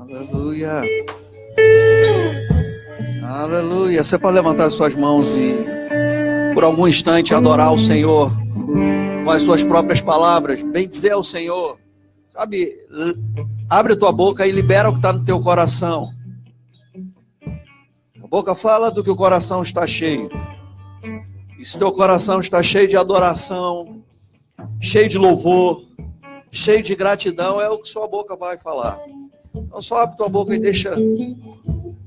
Aleluia. Aleluia. Você pode levantar as suas mãos e por algum instante adorar o Senhor com as suas próprias palavras, bem dizer ao Senhor, sabe, abre a tua boca e libera o que está no teu coração. A boca fala do que o coração está cheio. E se teu coração está cheio de adoração, cheio de louvor, cheio de gratidão, é o que sua boca vai falar. Então só abre tua boca e deixa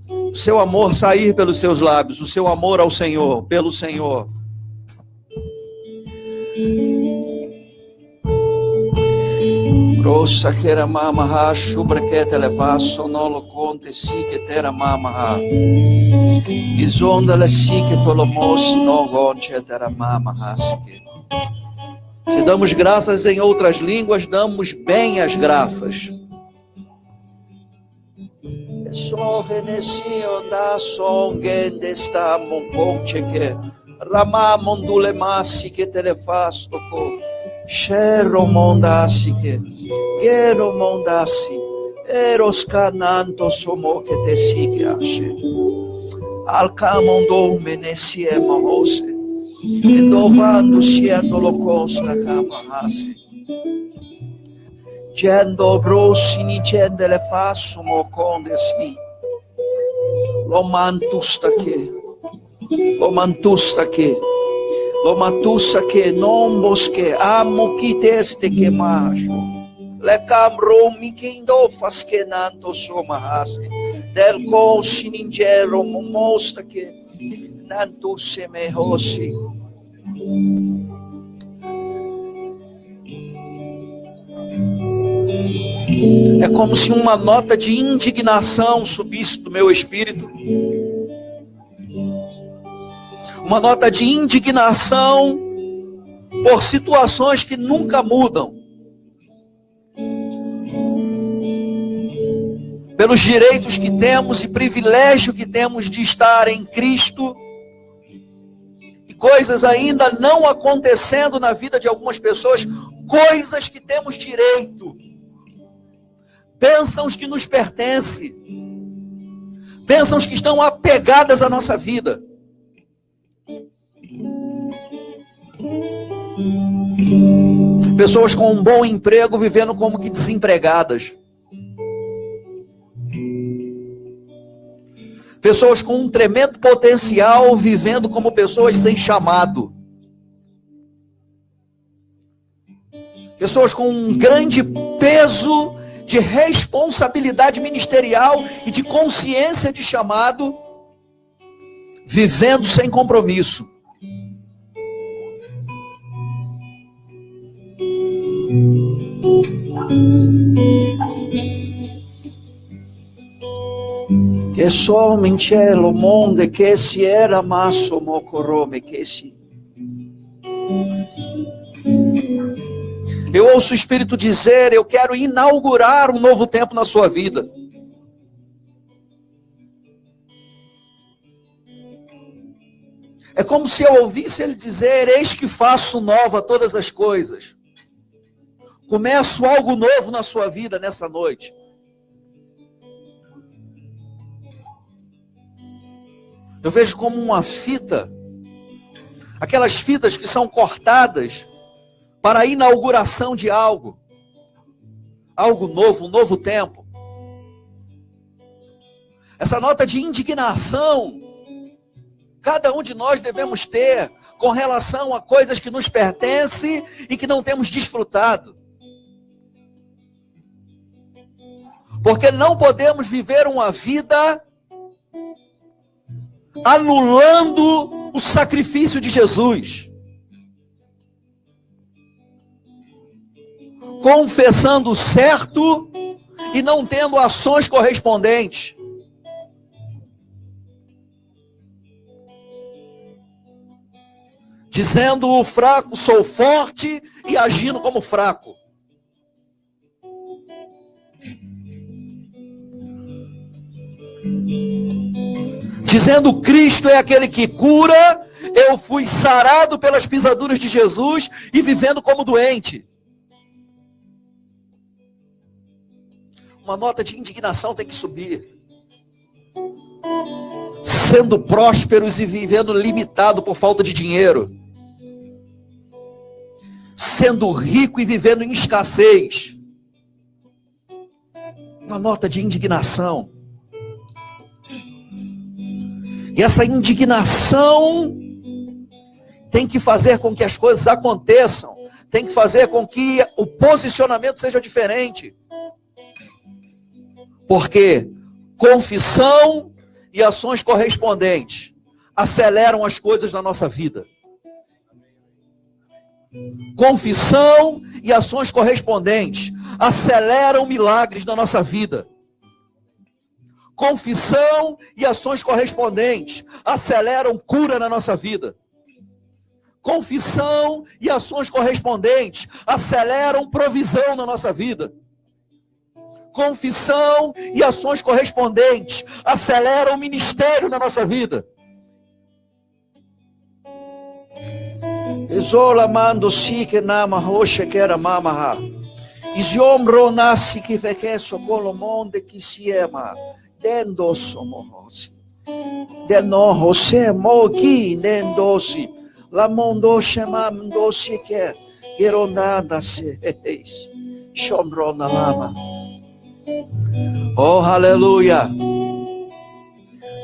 o seu amor sair pelos seus lábios, o seu amor ao Senhor, pelo Senhor. Grossa que era mama, chubra que te levasso, nolo conte si que tera mama, isonda le si que tolomos, no gonche tera mama, se damos graças em outras línguas, damos bem as graças. So renesio da songen desta mongonche que rama mondule masi que telefasto ko shero mondasi que gero mondasi eros cananto somo que te sigue ashe alcamondo menesie mahose e dovando siendo locosta camahase Gendo brosini gende le fassumo condesi lo mantusta che non bosche amo chi teste che maggio le camromi che indofas che nanto somahase del cosini ingero mosta che nanto semehosi. É como se uma nota de indignação subisse do meu espírito. Uma nota de indignação por situações que nunca mudam. Pelos direitos que temos e privilégio que temos de estar em Cristo. E coisas ainda não acontecendo na vida de algumas pessoas. Coisas que temos direito. Bênçãos que nos pertencem, bênçãos que estão apegadas à nossa vida. Pessoas com um bom emprego vivendo como que desempregadas. Pessoas com um tremendo potencial vivendo como pessoas sem chamado. Pessoas com um grande peso de responsabilidade ministerial e de consciência de chamado, vivendo sem compromisso. Que som in cielo monde che si era masso mocorome che si. Eu ouço o Espírito dizer, eu quero inaugurar um novo tempo na sua vida. É como se eu ouvisse ele dizer, eis que faço nova todas as coisas. Começo algo novo na sua vida nessa noite. Eu vejo como uma fita, aquelas fitas que são cortadas para a inauguração de algo novo, um novo tempo. Essa nota de indignação, cada um de nós devemos ter com relação a coisas que nos pertencem e que não temos desfrutado. Porque não podemos viver uma vida anulando o sacrifício de Jesus. Confessando certo e não tendo ações correspondentes. Dizendo o fraco sou forte e agindo como fraco. Dizendo Cristo é aquele que cura Eu fui sarado pelas pisaduras de Jesus e vivendo como doente. Uma nota de indignação tem que subir. Sendo prósperos e vivendo limitado por falta de dinheiro. Sendo rico e vivendo em escassez. Uma nota de indignação. E essa indignação tem que fazer com que as coisas aconteçam. Tem que fazer com que o posicionamento seja diferente. Porque confissão e ações correspondentes aceleram as coisas na nossa vida. Confissão e ações correspondentes aceleram milagres na nossa vida. Confissão e ações correspondentes aceleram cura na nossa vida. Confissão e ações correspondentes aceleram provisão na nossa vida. Confissão e ações correspondentes aceleram o ministério na nossa vida. Isola mando si que nama roche que era mamaha. Isiombro nasi que fequeso colo monde que se ema. Dendoso mohosi. Deno José moki dendosi. La mondo shemam dosi que geronada seis. Shombro na lama. Oh, aleluia.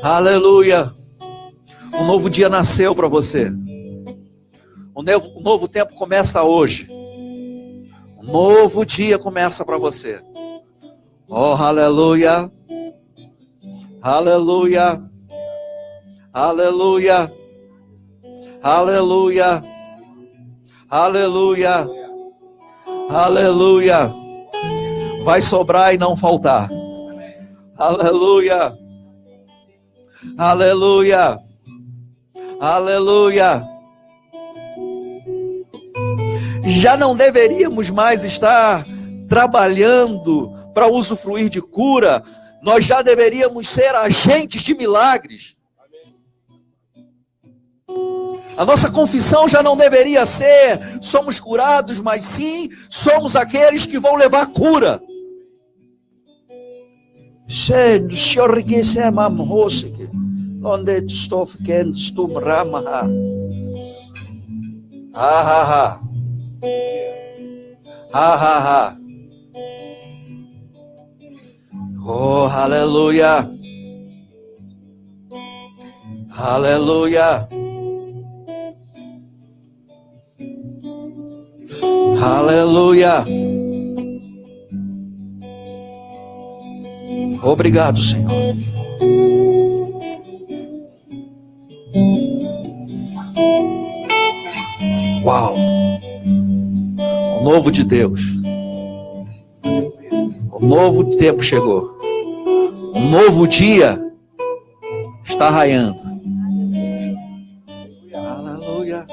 Aleluia. Um novo dia nasceu para você. Um novo tempo começa hoje. Um novo dia começa para você. Oh, aleluia. Aleluia. Aleluia. Aleluia. Aleluia. Aleluia. Vai sobrar e não faltar. Aleluia. Aleluia. Aleluia. Já não deveríamos mais estar trabalhando para usufruir de cura. Nós já deveríamos ser agentes de milagres. A nossa confissão já não deveria ser somos curados, mas sim somos aqueles que vão levar cura. Sendo, Senhor, requece a mamose que onde estou ficando, estou ramaha. Ha ha ha. Ha ha ha. Oh, aleluia. Aleluia. Aleluia. Obrigado, Senhor. Uau. O novo de Deus. O novo tempo chegou. Um novo dia está raiando. Aleluia.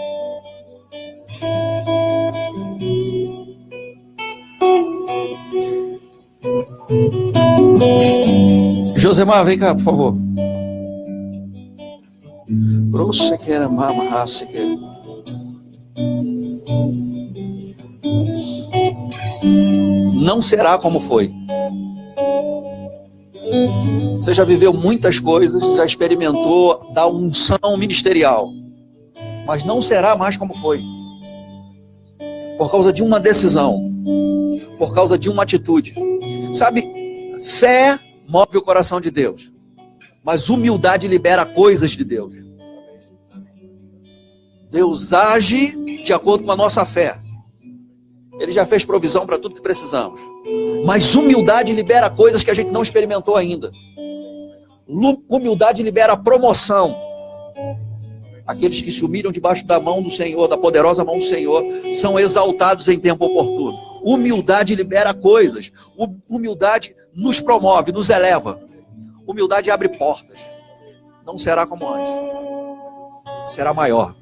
Josemar, vem cá, por favor. Grossa que era mama, raça que era. Não será como foi. Você já viveu muitas coisas, já experimentou da unção ministerial, mas não será mais como foi. Por causa de uma decisão, por causa de uma atitude. Sabe, fé move o coração de Deus, mas humildade libera coisas de Deus. Deus age de acordo com a nossa fé. Ele já fez provisão para tudo que precisamos. Mas humildade libera coisas que a gente não experimentou ainda. Humildade libera promoção. Aqueles que se humilham debaixo da mão do Senhor, da poderosa mão do Senhor, são exaltados em tempo oportuno. Humildade libera coisas. Humildade nos promove, nos eleva. Humildade abre portas. Não será como antes. Será maior.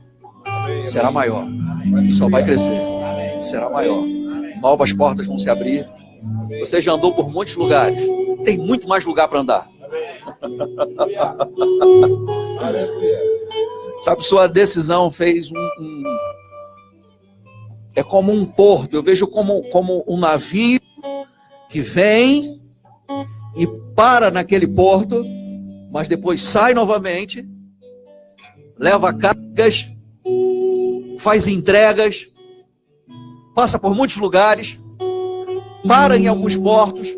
Será maior. E só vai crescer. Será maior. Novas portas vão se abrir. Você já andou por muitos lugares. Tem muito mais lugar para andar. Sabe, sua decisão fez é como um porto. Eu vejo como um navio que vem e para naquele porto, mas depois sai novamente, leva cargas, faz entregas, passa por muitos lugares, para em alguns portos,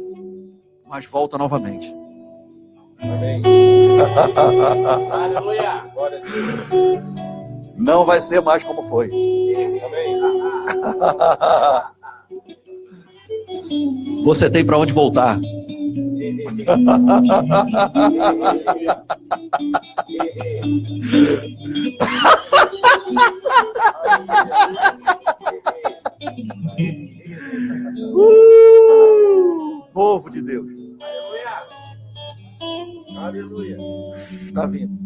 mas volta novamente. Amém. Aleluia. Não vai ser mais como foi. Amém. Você tem para onde voltar. Povo de Deus. Aleluia. Está vindo.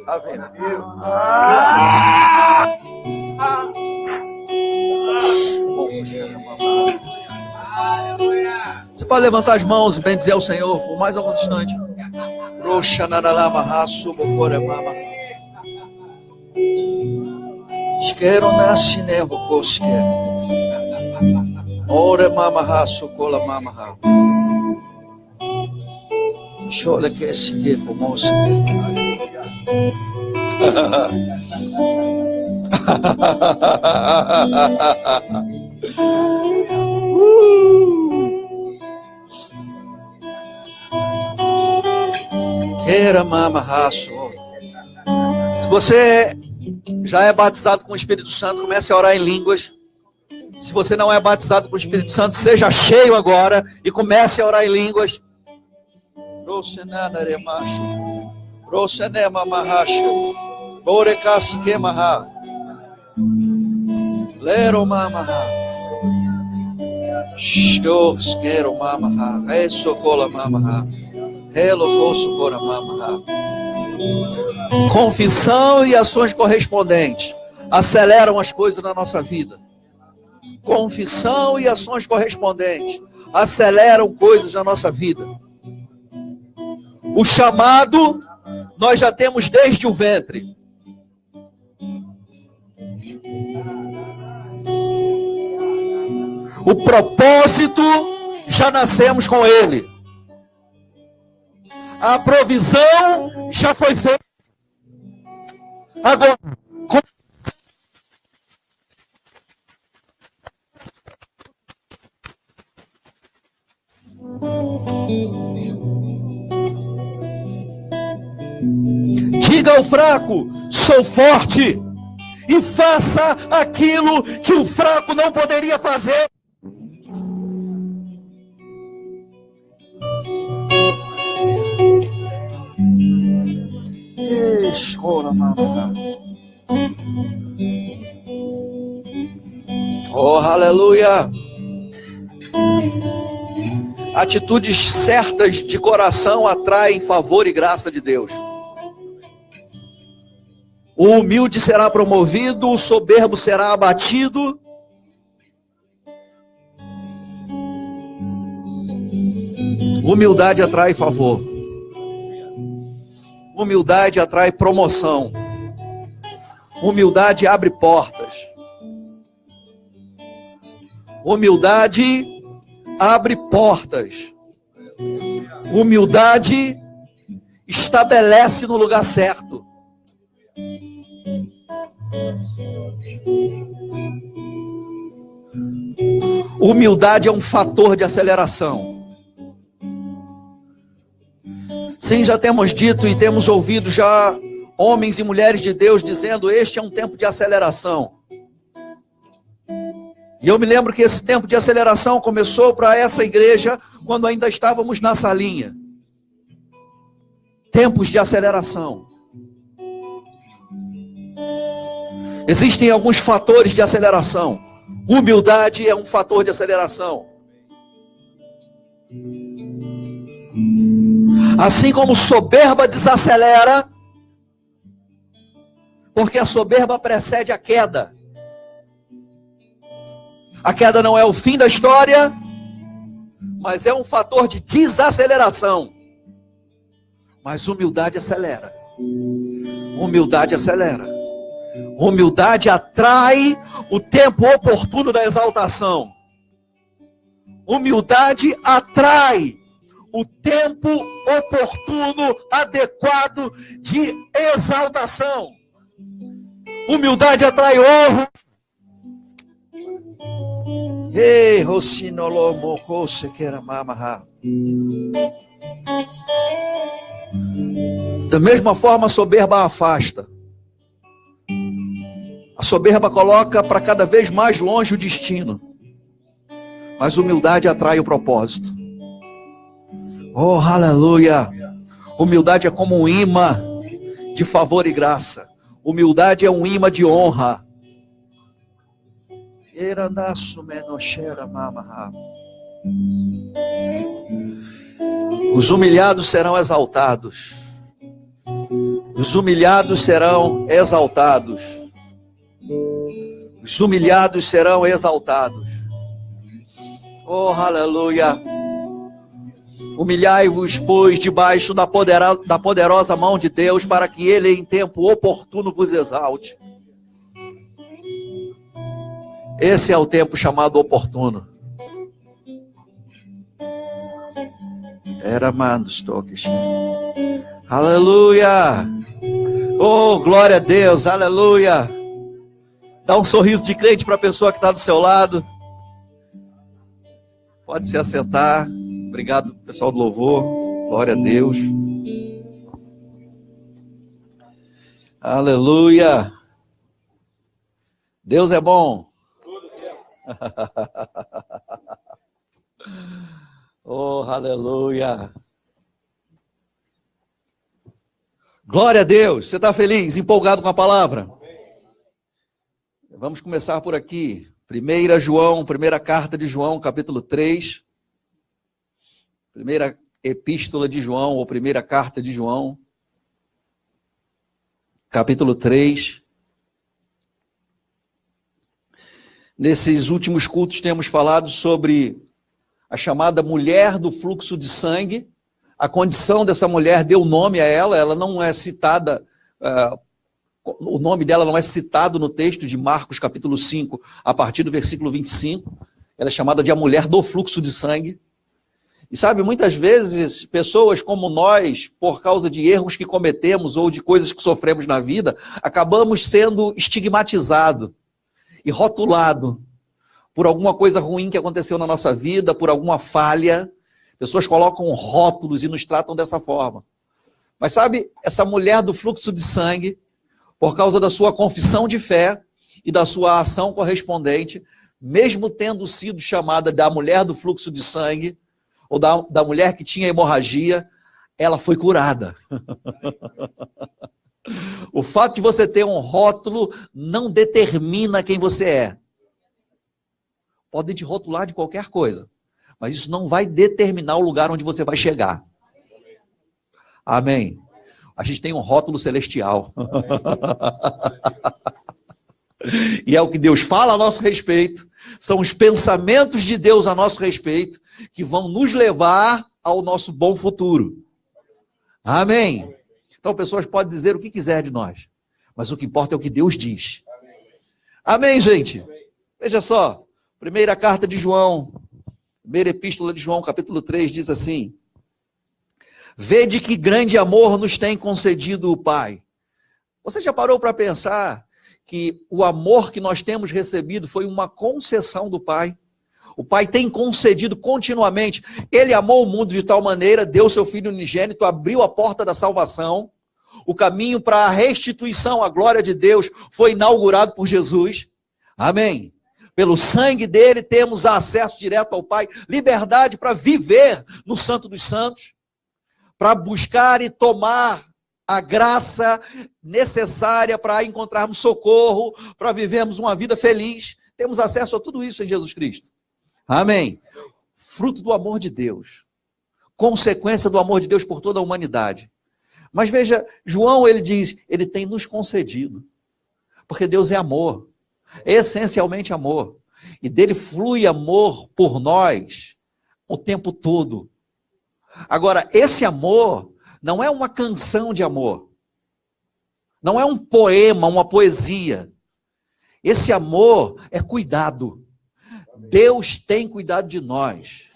Está vindo. Você pode levantar as mãos e bendizer ao Senhor por mais alguns instantes. Esquero nasce nevo cosque. Ore mama raço cola mama ha. Chole que esse que como se. Queira mama raço. Se você já é batizado com o Espírito Santo, comece a orar em línguas. Se você não é batizado com o Espírito Santo, seja cheio agora e comece a orar em línguas. Lero mamaha. Shkero mamaha. Eso cola mamaha. Confissão e ações correspondentes aceleram as coisas na nossa vida. Confissão e ações correspondentes aceleram coisas na nossa vida. O chamado nós já temos desde o ventre. O propósito já nascemos com ele. A provisão já foi feita. Agora, diga ao fraco, sou forte, e faça aquilo que o fraco não poderia fazer. Oh, aleluia! Atitudes certas de coração atraem favor e graça de Deus. O humilde será promovido, o soberbo será abatido. Humildade atrai favor. Humildade atrai promoção. Humildade abre portas. Humildade abre portas. Humildade estabelece no lugar certo. Humildade é um fator de aceleração. Sim, já temos dito e temos ouvido já homens e mulheres de Deus dizendo: este é um tempo de aceleração. E eu me lembro que esse tempo de aceleração começou para essa igreja quando ainda estávamos na salinha. Tempos de aceleração. Existem alguns fatores de aceleração. Humildade é um fator de aceleração. Assim como soberba desacelera, porque a soberba precede a queda. A queda não é o fim da história, mas é um fator de desaceleração. Mas humildade acelera. Humildade acelera. Humildade atrai o tempo oportuno da exaltação. Humildade atrai o tempo oportuno, adequado de exaltação. Humildade atrai honra. Ei, Rosinolomo, Rosequeramamaha. Da mesma forma, a soberba afasta. A soberba coloca para cada vez mais longe o destino. Mas humildade atrai o propósito. Oh, aleluia! Humildade é como um imã de favor e graça. Humildade é um imã de honra. Os humilhados serão exaltados. Os humilhados serão exaltados. Os humilhados serão exaltados. Oh, aleluia! Humilhai-vos, pois, debaixo da poderosa mão de Deus, para que Ele, em tempo oportuno, vos exalte. Esse é o tempo chamado oportuno. Era mandos toques. Aleluia! Oh, glória a Deus, aleluia! Dá um sorriso de crente para a pessoa que está do seu lado. Pode se assentar. Obrigado, pessoal do louvor. Glória a Deus. Aleluia. Deus é bom. Oh, aleluia. Glória a Deus. Você está feliz, empolgado com a palavra? Vamos começar por aqui. Primeira carta de João, capítulo 3. Primeira epístola de João, ou primeira carta de João, capítulo 3. Nesses últimos cultos temos falado sobre a chamada mulher do fluxo de sangue. A condição dessa mulher deu nome a ela, ela não é citada, o nome dela não é citado no texto de Marcos capítulo 5, a partir do versículo 25. Ela é chamada de a mulher do fluxo de sangue. E sabe, muitas vezes, pessoas como nós, por causa de erros que cometemos ou de coisas que sofremos na vida, acabamos sendo estigmatizados e rotulados por alguma coisa ruim que aconteceu na nossa vida, por alguma falha. Pessoas colocam rótulos e nos tratam dessa forma. Mas sabe, essa mulher do fluxo de sangue, por causa da sua confissão de fé e da sua ação correspondente, mesmo tendo sido chamada da mulher do fluxo de sangue, ou da mulher que tinha hemorragia, ela foi curada. O fato de você ter um rótulo não determina quem você é. Podem te rotular de qualquer coisa, mas isso não vai determinar o lugar onde você vai chegar. Amém. A gente tem um rótulo celestial. E é o que Deus fala a nosso respeito. São os pensamentos de Deus a nosso respeito que vão nos levar ao nosso bom futuro. Amém. Então, pessoas podem dizer o que quiser de nós, mas o que importa é o que Deus diz. Amém, gente? Veja só, primeira carta de João, primeira epístola de João, capítulo 3, diz assim: vede que grande amor nos tem concedido o Pai. Você já parou para pensar que o amor que nós temos recebido foi uma concessão do Pai? O Pai tem concedido continuamente. Ele amou o mundo de tal maneira, deu seu Filho unigênito, abriu a porta da salvação. O caminho para a restituição, a glória de Deus, foi inaugurado por Jesus. Amém. Pelo sangue dele temos acesso direto ao Pai, liberdade para viver no Santo dos Santos, para buscar e tomar a graça necessária para encontrarmos socorro, para vivermos uma vida feliz. Temos acesso a tudo isso em Jesus Cristo. Amém. Fruto do amor de Deus. Consequência do amor de Deus por toda a humanidade. Mas veja, João, ele diz, ele tem nos concedido. Porque Deus é amor. É essencialmente amor. E dele flui amor por nós o tempo todo. Agora, esse amor não é uma canção de amor. Não é um poema, uma poesia. Esse amor é cuidado. Deus tem cuidado de nós.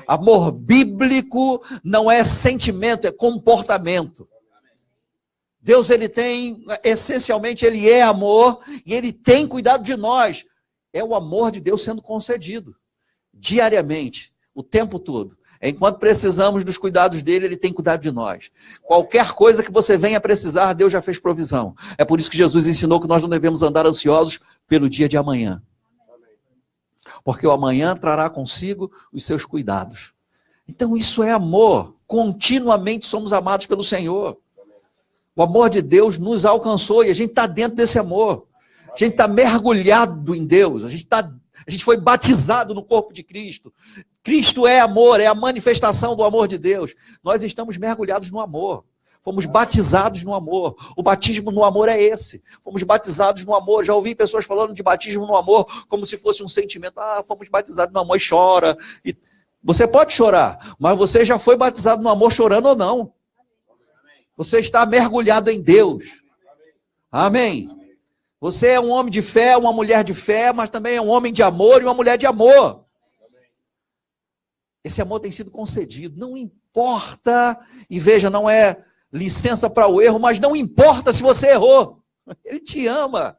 Amor bíblico não é sentimento, é comportamento. Deus, ele tem, essencialmente, ele é amor e ele tem cuidado de nós. É o amor de Deus sendo concedido diariamente, o tempo todo. Enquanto precisamos dos cuidados dele, ele tem cuidado de nós. Qualquer coisa que você venha precisar, Deus já fez provisão. É por isso que Jesus ensinou que nós não devemos andar ansiosos pelo dia de amanhã. Porque o amanhã trará consigo os seus cuidados. Então isso é amor. Continuamente somos amados pelo Senhor. O amor de Deus nos alcançou e a gente está dentro desse amor. A gente está mergulhado em Deus. A gente foi batizado no corpo de Cristo. Cristo é amor, é a manifestação do amor de Deus. Nós estamos mergulhados no amor. Fomos batizados no amor. O batismo no amor é esse. Fomos batizados no amor. Já ouvi pessoas falando de batismo no amor como se fosse um sentimento. Fomos batizados no amor e chora. E você pode chorar, mas você já foi batizado no amor chorando ou não. Você está mergulhado em Deus. Amém. Você é um homem de fé, uma mulher de fé, mas também é um homem de amor e uma mulher de amor. Esse amor tem sido concedido. Não importa, e veja, não é licença para o erro, mas não importa se você errou. Ele te ama.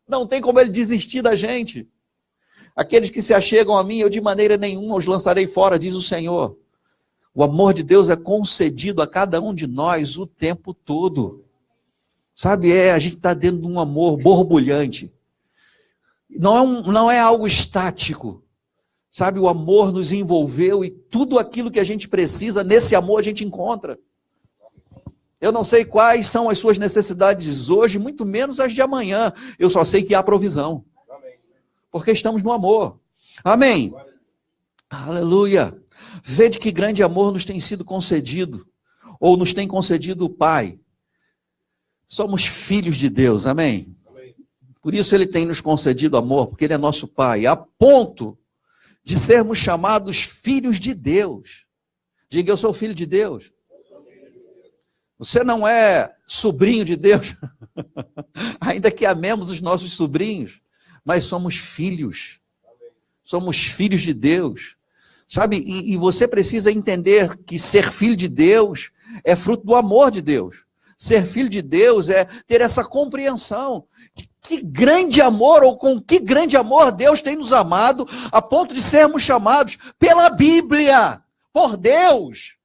Não tem como ele desistir da gente. Aqueles que se achegam a mim, eu de maneira nenhuma os lançarei fora, diz o Senhor. O amor de Deus é concedido a cada um de nós o tempo todo. Sabe, a gente está dentro de um amor borbulhante. Não é algo estático. Sabe, o amor nos envolveu e tudo aquilo que a gente precisa, nesse amor a gente encontra. Eu não sei quais são as suas necessidades hoje, muito menos as de amanhã. Eu só sei que há provisão. Porque estamos no amor. Amém. Aleluia. Vede que grande amor nos tem sido concedido, ou nos tem concedido o Pai. Somos filhos de Deus, amém? Por isso ele tem nos concedido amor, porque ele é nosso Pai, a ponto de sermos chamados filhos de Deus. Diga, eu sou filho de Deus. Você não é sobrinho de Deus, ainda que amemos os nossos sobrinhos, mas somos filhos. Somos filhos de Deus. Sabe, e você precisa entender que ser filho de Deus é fruto do amor de Deus. Ser filho de Deus é ter essa compreensão de que grande amor, ou com que grande amor Deus tem nos amado, a ponto de sermos chamados pela Bíblia, por Deus.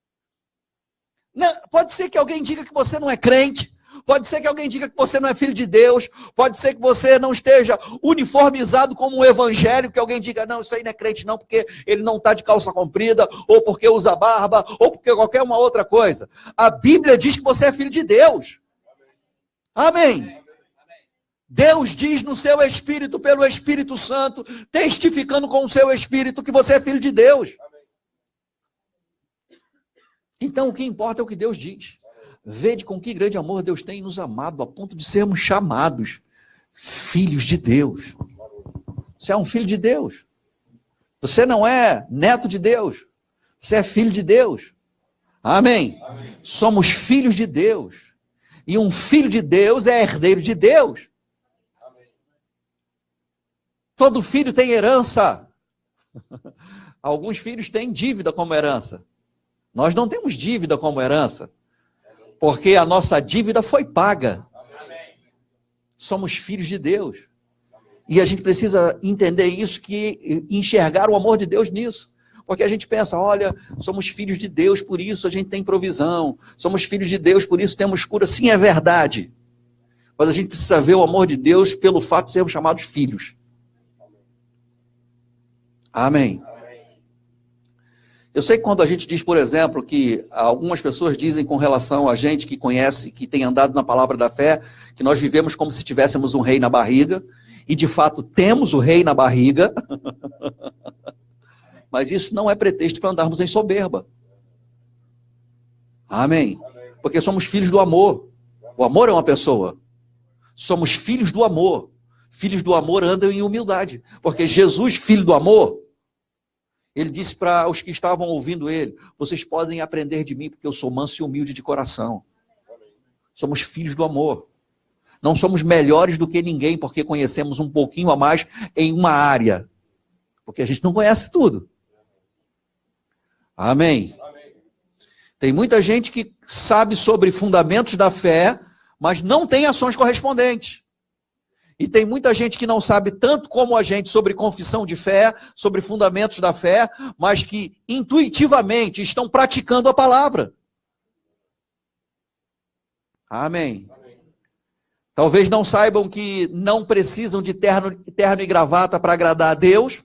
Não, pode ser que alguém diga que você não é crente, pode ser que alguém diga que você não é filho de Deus, pode ser que você não esteja uniformizado como um evangélico, que alguém diga, não, isso aí não é crente não, porque ele não está de calça comprida, ou porque usa barba, ou porque qualquer uma outra coisa. A Bíblia diz que você é filho de Deus. Amém. Deus diz no seu Espírito, pelo Espírito Santo, testificando com o seu Espírito que você é filho de Deus. Então o que importa é o que Deus diz. Vede com que grande amor Deus tem nos amado, a ponto de sermos chamados filhos de Deus. Você é um filho de Deus. Você não é neto de Deus. Você é filho de Deus. Amém? Amém. Somos filhos de Deus. E um filho de Deus é herdeiro de Deus. Amém. Todo filho tem herança. Alguns filhos têm dívida como herança. Nós não temos dívida como herança. Porque a nossa dívida foi paga. Somos filhos de Deus. E a gente precisa entender isso, que enxergar o amor de Deus nisso. Porque a gente pensa, olha, somos filhos de Deus, por isso a gente tem provisão. Somos filhos de Deus, por isso temos cura. Sim, é verdade. Mas a gente precisa ver o amor de Deus pelo fato de sermos chamados filhos. Amém. Eu sei que quando a gente diz, por exemplo, que algumas pessoas dizem com relação a gente que conhece, que tem andado na palavra da fé, que nós vivemos como se tivéssemos um rei na barriga, e de fato temos o rei na barriga, mas isso não é pretexto para andarmos em soberba. Amém? Porque somos filhos do amor. O amor é uma pessoa. Somos filhos do amor. Filhos do amor andam em humildade. Porque Jesus, filho do amor, ele disse para os que estavam ouvindo ele, vocês podem aprender de mim, porque eu sou manso e humilde de coração. Somos filhos do amor. Não somos melhores do que ninguém porque conhecemos um pouquinho a mais em uma área. Porque a gente não conhece tudo. Amém. Tem muita gente que sabe sobre fundamentos da fé, mas não tem ações correspondentes. E tem muita gente que não sabe tanto como a gente sobre confissão de fé, sobre fundamentos da fé, mas que intuitivamente estão praticando a palavra. Amém. Talvez não saibam que não precisam de terno e gravata para agradar a Deus,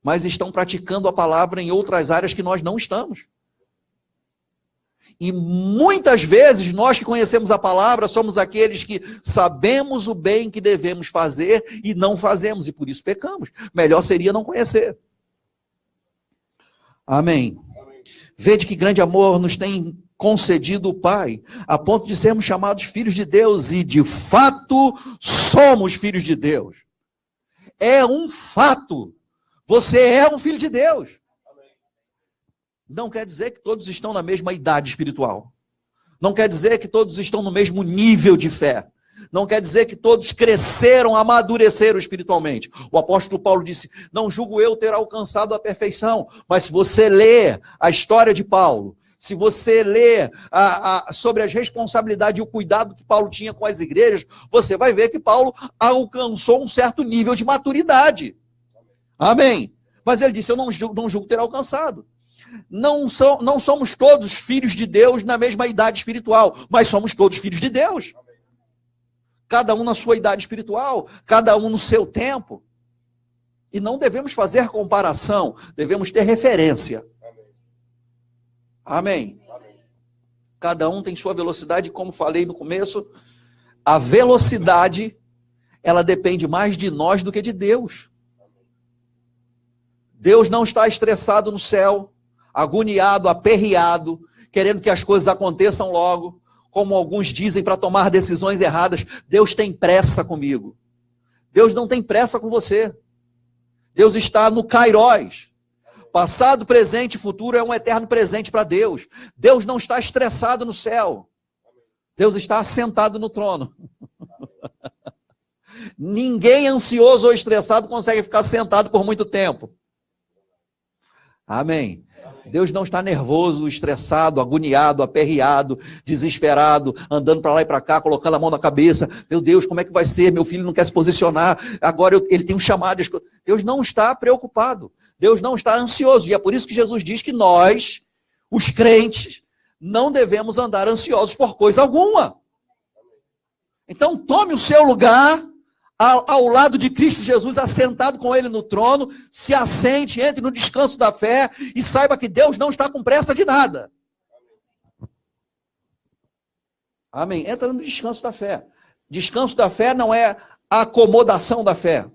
mas estão praticando a palavra em outras áreas que nós não estamos. E muitas vezes nós que conhecemos a palavra somos aqueles que sabemos o bem que devemos fazer e não fazemos, e por isso pecamos. Melhor seria não conhecer. Amém. Vede que grande amor nos tem concedido o Pai, a ponto de sermos chamados filhos de Deus, e de fato somos filhos de Deus. É um fato. Você é um filho de Deus. Não quer dizer que todos estão na mesma idade espiritual. Não quer dizer que todos estão no mesmo nível de fé. Não quer dizer que todos cresceram, amadureceram espiritualmente. O apóstolo Paulo disse, não julgo eu ter alcançado a perfeição. Mas se você lê a história de Paulo, se você lê sobre as responsabilidades e o cuidado que Paulo tinha com as igrejas, você vai ver que Paulo alcançou um certo nível de maturidade. Amém. Mas ele disse, eu não julgo ter alcançado. Não somos todos filhos de Deus na mesma idade espiritual, mas somos todos filhos de Deus. Cada um na sua idade espiritual, cada um no seu tempo. E não devemos fazer comparação, devemos ter referência. Amém. Cada um tem sua velocidade, como falei no começo, a velocidade, ela depende mais de nós do que de Deus. Deus não está estressado no céu, agoniado, aperreado, querendo que as coisas aconteçam logo, como alguns dizem para tomar decisões erradas. Deus tem pressa comigo. Deus não tem pressa com você. Deus está no Kairós. Passado, presente e futuro é um eterno presente para Deus. Deus não está estressado no céu. Deus está assentado no trono. Ninguém ansioso ou estressado consegue ficar sentado por muito tempo. Amém. Deus não está nervoso, estressado, agoniado, aperreado, desesperado, andando para lá e para cá, colocando a mão na cabeça. Meu Deus, como é que vai ser? Meu filho não quer se posicionar. Agora ele tem um chamado. Deus não está preocupado. Deus não está ansioso. E é por isso que Jesus diz que nós, os crentes, não devemos andar ansiosos por coisa alguma. Então tome o seu lugar ao lado de Cristo Jesus, assentado com Ele no trono, se assente, entre no descanso da fé e saiba que Deus não está com pressa de nada. Amém. Entra no descanso da fé. Descanso da fé não é acomodação da fé,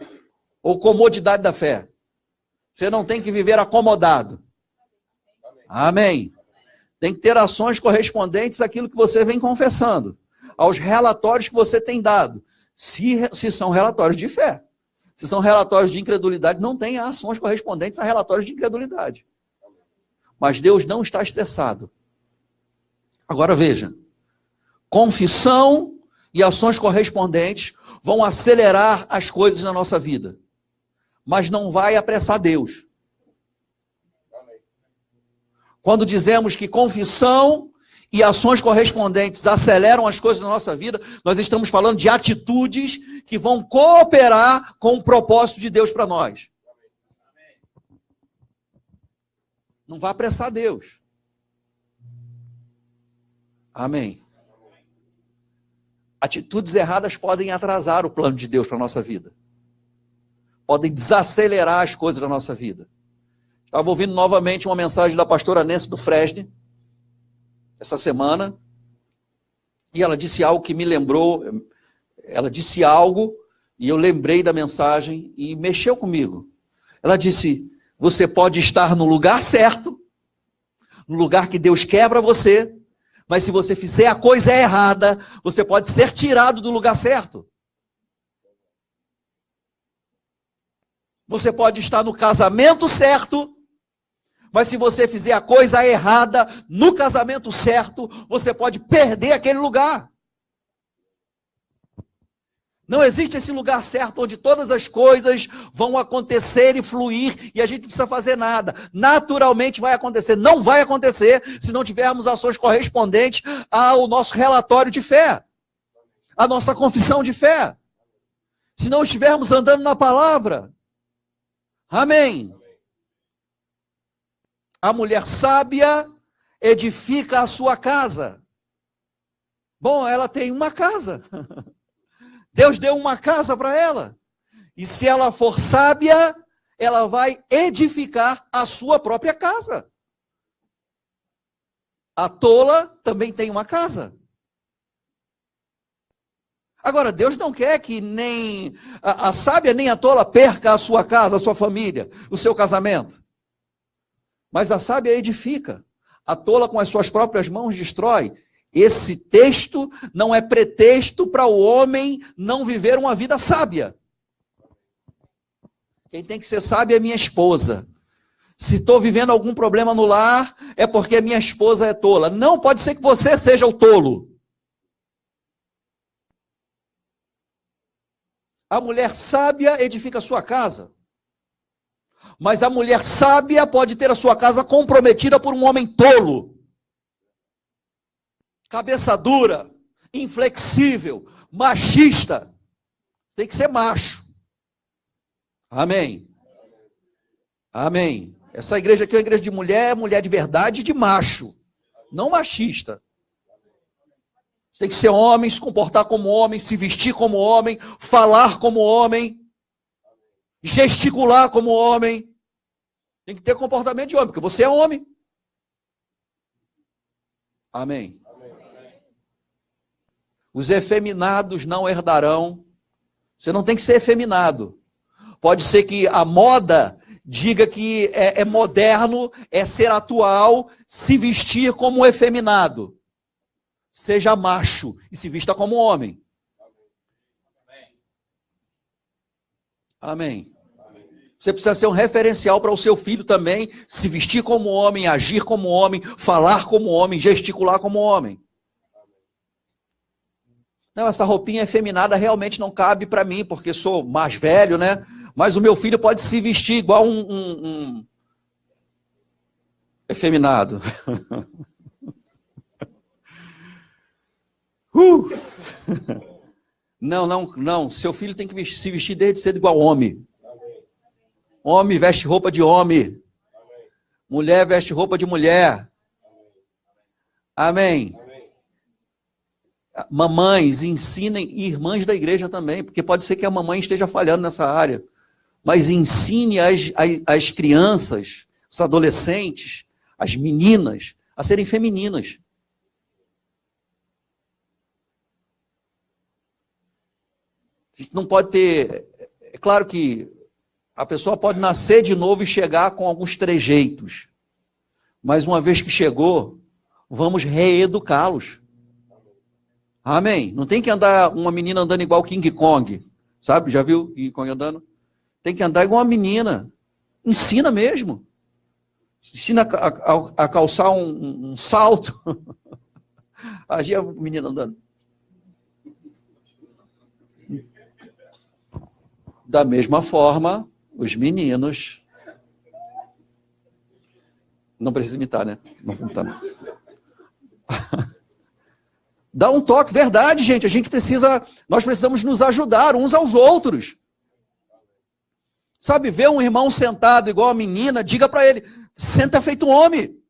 ou comodidade da fé. Você não tem que viver acomodado. Amém. Tem que ter ações correspondentes àquilo que você vem confessando, aos relatórios que você tem dado. Se são relatórios de fé. Se são relatórios de incredulidade, não tem ações correspondentes a relatórios de incredulidade. Mas Deus não está estressado. Agora veja, confissão e ações correspondentes vão acelerar as coisas na nossa vida, mas não vai apressar Deus. Quando dizemos que confissão e ações correspondentes aceleram as coisas na nossa vida, nós estamos falando de atitudes que vão cooperar com o propósito de Deus para nós. Não vai apressar Deus. Amém. Atitudes erradas podem atrasar o plano de Deus para a nossa vida. Podem desacelerar as coisas da nossa vida. Estava ouvindo novamente uma mensagem da pastora Nancy do Fresne, essa semana, e ela disse algo que me lembrou, ela disse algo, e eu lembrei da mensagem, e mexeu comigo. Ela disse, você pode estar no lugar certo, no lugar que Deus quer para você, mas se você fizer a coisa errada, você pode ser tirado do lugar certo. Você pode estar no casamento certo, mas se você fizer a coisa errada no casamento certo, você pode perder aquele lugar. Não existe esse lugar certo onde todas as coisas vão acontecer e fluir e a gente não precisa fazer nada. Naturalmente vai acontecer. Não vai acontecer se não tivermos ações correspondentes ao nosso relatório de fé, à nossa confissão de fé. Se não estivermos andando na palavra. Amém. A mulher sábia edifica a sua casa. Bom, ela tem uma casa. Deus deu uma casa para ela. E se ela for sábia, ela vai edificar a sua própria casa. A tola também tem uma casa. Agora, Deus não quer que nem a sábia nem a tola perca a sua casa, a sua família, o seu casamento. Mas a sábia edifica. A tola com as suas próprias mãos destrói. Esse texto não é pretexto para o homem não viver uma vida sábia. Quem tem que ser sábio é minha esposa. Se estou vivendo algum problema no lar, é porque a minha esposa é tola. Não, pode ser que você seja o tolo. A mulher sábia edifica a sua casa. Mas a mulher sábia pode ter a sua casa comprometida por um homem tolo. Cabeça dura, inflexível, machista. Tem que ser macho. Amém. Amém. Essa igreja aqui é uma igreja de mulher, mulher de verdade e de macho. Não machista. Tem que ser homem, se comportar como homem, se vestir como homem, falar como homem, gesticular como homem. Tem que ter comportamento de homem, porque você é homem. Amém. Os efeminados não herdarão. Você não tem que ser efeminado. Pode ser que a moda diga que é moderno, é ser atual, se vestir como efeminado. Seja macho e se vista como homem. Amém. Você precisa ser um referencial para o seu filho também, se vestir como homem, agir como homem, falar como homem, gesticular como homem. Não, essa roupinha efeminada realmente não cabe para mim, porque sou mais velho, né? Mas o meu filho pode se vestir igual um efeminado. Não. Seu filho tem que se vestir desde cedo igual homem. Homem veste roupa de homem. Mulher veste roupa de mulher. Amém. Mamães, ensinem, e irmãs da igreja também, porque pode ser que a mamãe esteja falhando nessa área. Mas ensine as crianças, os adolescentes, as meninas, a serem femininas. A gente não pode ter... É claro que a pessoa pode nascer de novo e chegar com alguns trejeitos. Mas uma vez que chegou, vamos reeducá-los. Amém? Não tem que andar uma menina andando igual King Kong. Sabe? Já viu King Kong andando? Tem que andar igual uma menina. Ensina mesmo. Ensina a calçar um salto. Agir a menina andando. Da mesma forma, os meninos... Não precisa imitar, né? Não vou imitar, não. Dá um toque, verdade, gente. Nós precisamos nos ajudar uns aos outros. Sabe, ver um irmão sentado igual a menina, diga para ele, senta feito um homem.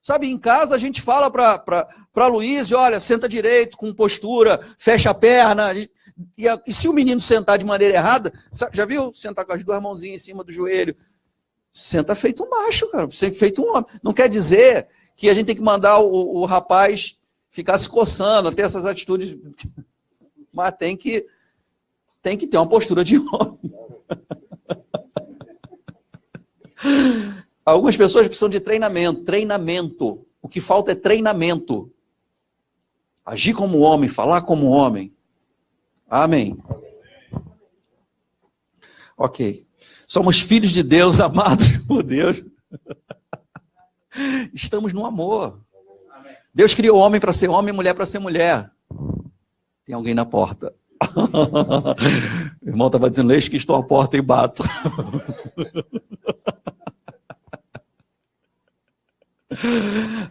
Sabe, em casa a gente fala para Luiz, olha, senta direito, com postura, fecha a perna. E se o menino sentar de maneira errada, já viu? Sentar com as duas mãozinhas em cima do joelho. Senta feito um macho, cara, feito um homem. Não quer dizer que a gente tem que mandar o rapaz ficar se coçando, ter essas atitudes. Mas tem que ter uma postura de homem. Algumas pessoas precisam de treinamento. O que falta é treinamento. Agir como homem, falar como homem. Amém. Ok. Somos filhos de Deus, amados por Deus. Estamos no amor. Deus criou o homem para ser homem e mulher para ser mulher. Tem alguém na porta. O irmão estava dizendo, eis que estou à porta e bato.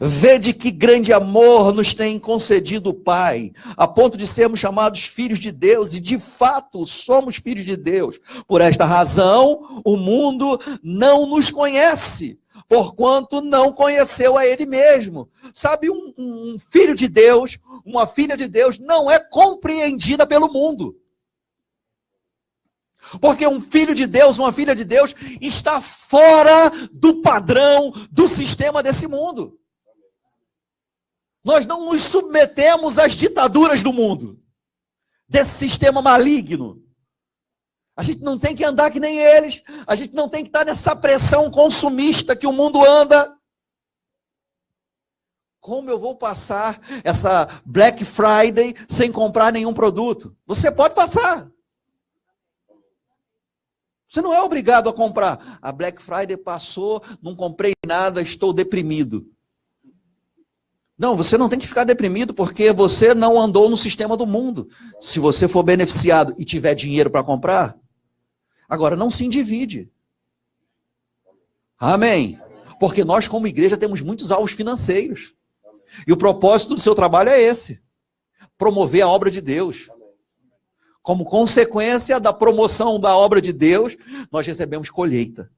Vede que grande amor nos tem concedido o Pai, a ponto de sermos chamados filhos de Deus, e de fato somos filhos de Deus. Por esta razão, o mundo não nos conhece, porquanto não conheceu a Ele mesmo. Sabe, um filho de Deus, uma filha de Deus, não é compreendida pelo mundo. Porque um filho de Deus, uma filha de Deus, está fora do padrão, do sistema desse mundo. Nós não nos submetemos às ditaduras do mundo, desse sistema maligno. A gente não tem que andar que nem eles, a gente não tem que estar nessa pressão consumista que o mundo anda. Como eu vou passar essa Black Friday sem comprar nenhum produto? Você pode passar. Você não é obrigado a comprar. A Black Friday passou, não comprei nada, estou deprimido. Não, você não tem que ficar deprimido porque você não andou no sistema do mundo. Se você for beneficiado e tiver dinheiro para comprar, agora não se endivide. Amém. Porque nós como igreja temos muitos alvos financeiros. E o propósito do seu trabalho é esse. Promover a obra de Deus. Como consequência da promoção da obra de Deus, nós recebemos colheita.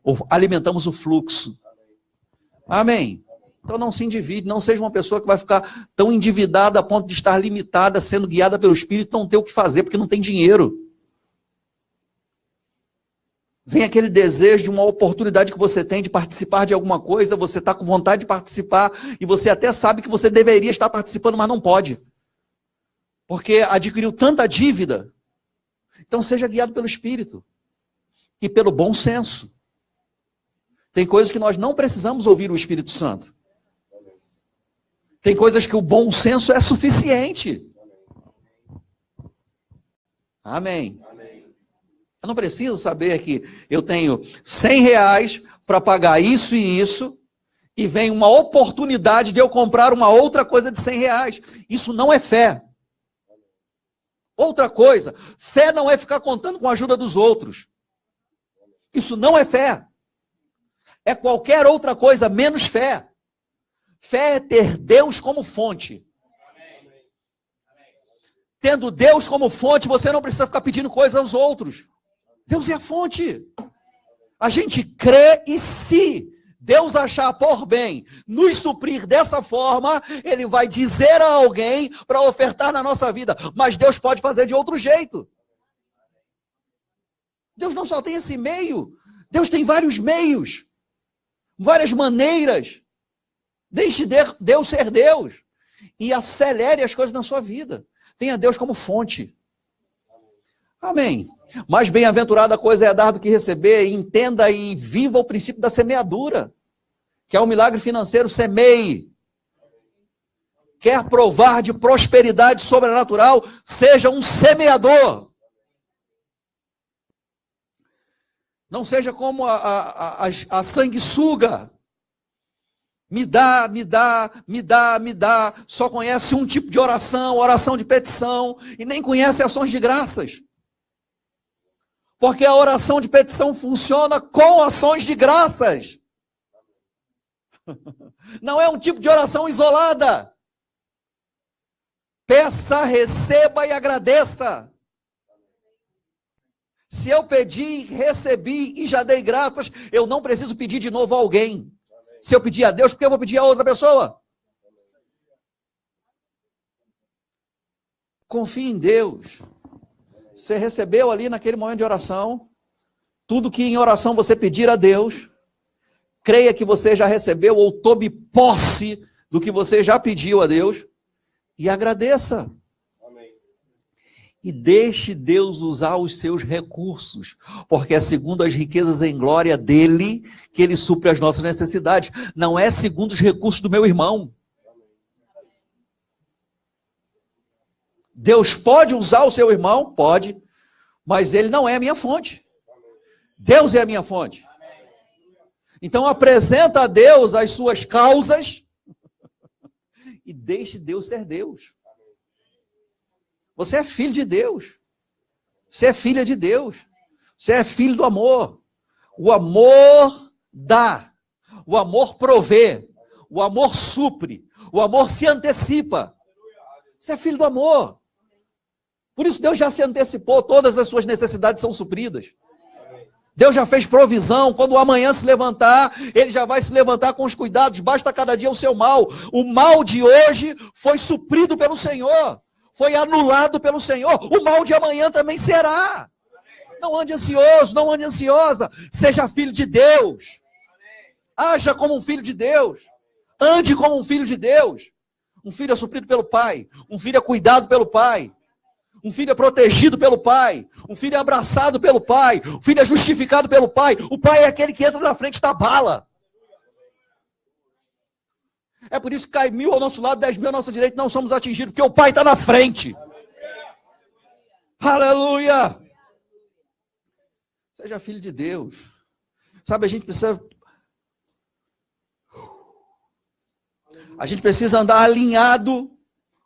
Ou alimentamos o fluxo. Amém. Então não se endivide, não seja uma pessoa que vai ficar tão endividada a ponto de estar limitada, sendo guiada pelo Espírito, não ter o que fazer, porque não tem dinheiro. Vem aquele desejo de uma oportunidade que você tem de participar de alguma coisa, você está com vontade de participar, e você até sabe que você deveria estar participando, mas não pode. Porque adquiriu tanta dívida. Então seja guiado pelo Espírito. E pelo bom senso. Tem coisas que nós não precisamos ouvir o Espírito Santo. Tem coisas que o bom senso é suficiente. Amém. Eu não preciso saber que eu tenho R$100 para pagar isso e isso, e vem uma oportunidade de eu comprar uma outra coisa de R$100. Isso não é fé. Outra coisa, fé não é ficar contando com a ajuda dos outros. Isso não é fé. É qualquer outra coisa menos fé. Fé é ter Deus como fonte. Tendo Deus como fonte, você não precisa ficar pedindo coisas aos outros. Deus é a fonte. A gente crê e se Deus achar por bem nos suprir dessa forma, Ele vai dizer a alguém para ofertar na nossa vida. Mas Deus pode fazer de outro jeito. Deus não só tem esse meio. Deus tem vários meios. Várias maneiras. Deixe Deus ser Deus. E acelere as coisas na sua vida. Tenha Deus como fonte. Amém. Mais bem-aventurada coisa é dar do que receber. Entenda e viva o princípio da semeadura. Que é um milagre financeiro, semeie. Quer provar de prosperidade sobrenatural? Seja um semeador. Não seja como a sanguessuga. Me dá, me dá, me dá, me dá. Só conhece um tipo de oração, oração de petição, e nem conhece ações de graças. Porque a oração de petição funciona com ações de graças. Não é um tipo de oração isolada. Peça, receba e agradeça. Se eu pedi, recebi e já dei graças, eu não preciso pedir de novo a alguém. Se eu pedir a Deus, por que eu vou pedir a outra pessoa? Confie em Deus. Você recebeu ali naquele momento de oração, tudo que em oração você pedir a Deus, creia que você já recebeu ou tome posse do que você já pediu a Deus e agradeça. Amém. E deixe Deus usar os seus recursos, porque é segundo as riquezas em glória dele que ele supre as nossas necessidades. Não é segundo os recursos do meu irmão. Deus pode usar o seu irmão? Pode, mas ele não é a minha fonte. Deus é a minha fonte. Então apresenta a Deus as suas causas e deixe Deus ser Deus. Você é filho de Deus. Você é filha de Deus. Você é filho do amor. O amor dá. O amor provê. O amor supre. O amor se antecipa. Você é filho do amor. Por isso Deus já se antecipou. Todas as suas necessidades são supridas. Deus já fez provisão. Quando o amanhã se levantar, Ele já vai se levantar com os cuidados. Basta cada dia o seu mal. O mal de hoje foi suprido pelo Senhor. Foi anulado pelo Senhor. O mal de amanhã também será. Não ande ansioso, não ande ansiosa. Seja filho de Deus. Haja como um filho de Deus. Ande como um filho de Deus. Um filho é suprido pelo Pai. Um filho é cuidado pelo Pai. Um filho é protegido pelo Pai. Um filho é abraçado pelo Pai. Um filho é justificado pelo Pai. O Pai é aquele que entra na frente da bala. É por isso que cai 1000 ao nosso lado, 10.000 à nossa direita, não somos atingidos, porque o Pai está na frente. Aleluia! Seja filho de Deus. Sabe, a gente precisa andar alinhado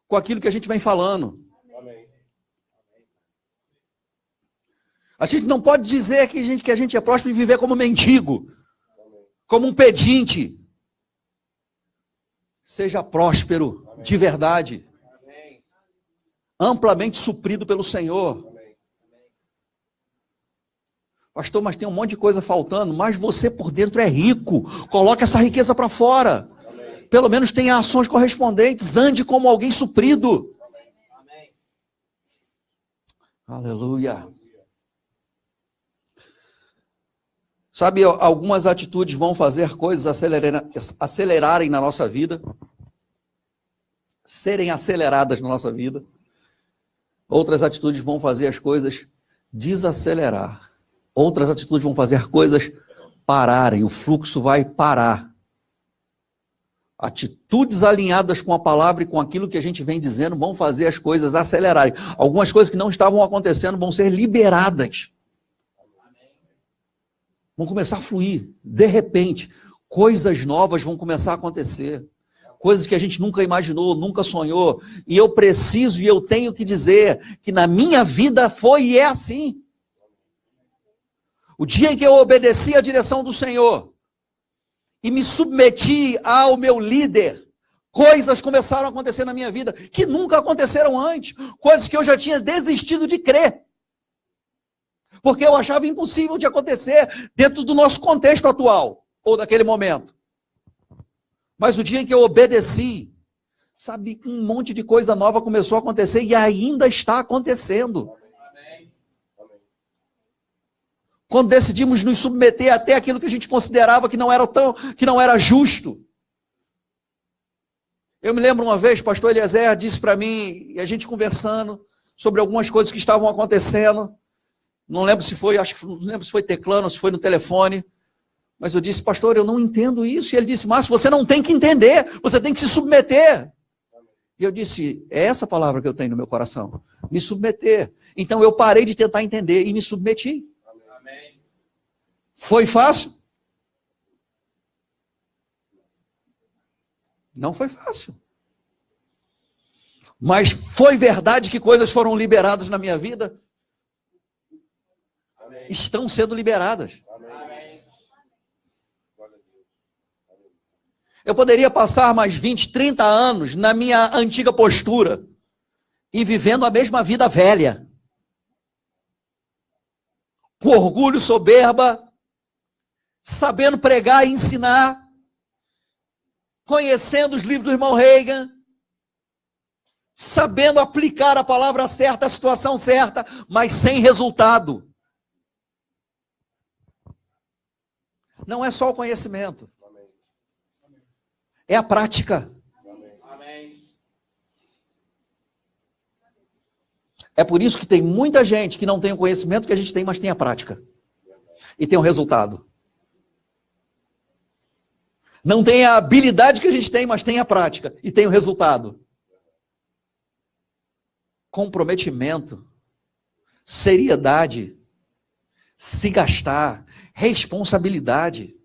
com aquilo que a gente vem falando. A gente não pode dizer que a gente é próspero e viver como mendigo, como um pedinte. Seja próspero de verdade, amplamente suprido pelo Senhor. Pastor, mas tem um monte de coisa faltando, mas você por dentro é rico. Coloque essa riqueza para fora. Pelo menos tenha ações correspondentes, ande como alguém suprido. Aleluia. Sabe, algumas atitudes vão fazer coisas acelerarem na nossa vida, serem aceleradas na nossa vida. Outras atitudes vão fazer as coisas desacelerar. Outras atitudes vão fazer coisas pararem, o fluxo vai parar. Atitudes alinhadas com a palavra e com aquilo que a gente vem dizendo vão fazer as coisas acelerarem. Algumas coisas que não estavam acontecendo vão ser liberadas. Vão começar a fluir. De repente, coisas novas vão começar a acontecer. Coisas que a gente nunca imaginou, nunca sonhou. E eu preciso e eu tenho que dizer que na minha vida foi e é assim. O dia em que eu obedeci à direção do Senhor e me submeti ao meu líder, coisas começaram a acontecer na minha vida que nunca aconteceram antes. Coisas que eu já tinha desistido de crer. Porque eu achava impossível de acontecer dentro do nosso contexto atual, ou daquele momento. Mas o dia em que eu obedeci, sabe, um monte de coisa nova começou a acontecer e ainda está acontecendo. Quando decidimos nos submeter até aquilo que a gente considerava que não era justo. Eu me lembro uma vez, pastor Eliezer disse para mim, e a gente conversando sobre algumas coisas que estavam acontecendo. Não lembro se foi, não lembro se foi teclando, ou se foi no telefone. Mas eu disse, pastor, eu não entendo isso. E ele disse, Márcio, você não tem que entender, você tem que se submeter. E eu disse, é essa palavra que eu tenho no meu coração, me submeter. Então eu parei de tentar entender e me submeti. Amém. Foi fácil? Não foi fácil. Mas foi verdade que coisas foram liberadas na minha vida? Estão sendo liberadas. Amém. Eu poderia passar mais 20, 30 anos na minha antiga postura e vivendo a mesma vida velha. Com orgulho, soberba, sabendo pregar e ensinar, conhecendo os livros do irmão Reagan, sabendo aplicar a palavra certa, a situação certa, mas sem resultado. Não é só o conhecimento. É a prática. É por isso que tem muita gente que não tem o conhecimento que a gente tem, mas tem a prática. E tem o resultado. Não tem a habilidade que a gente tem, mas tem a prática. E tem o resultado. Comprometimento. Seriedade. Se gastar. Responsabilidade.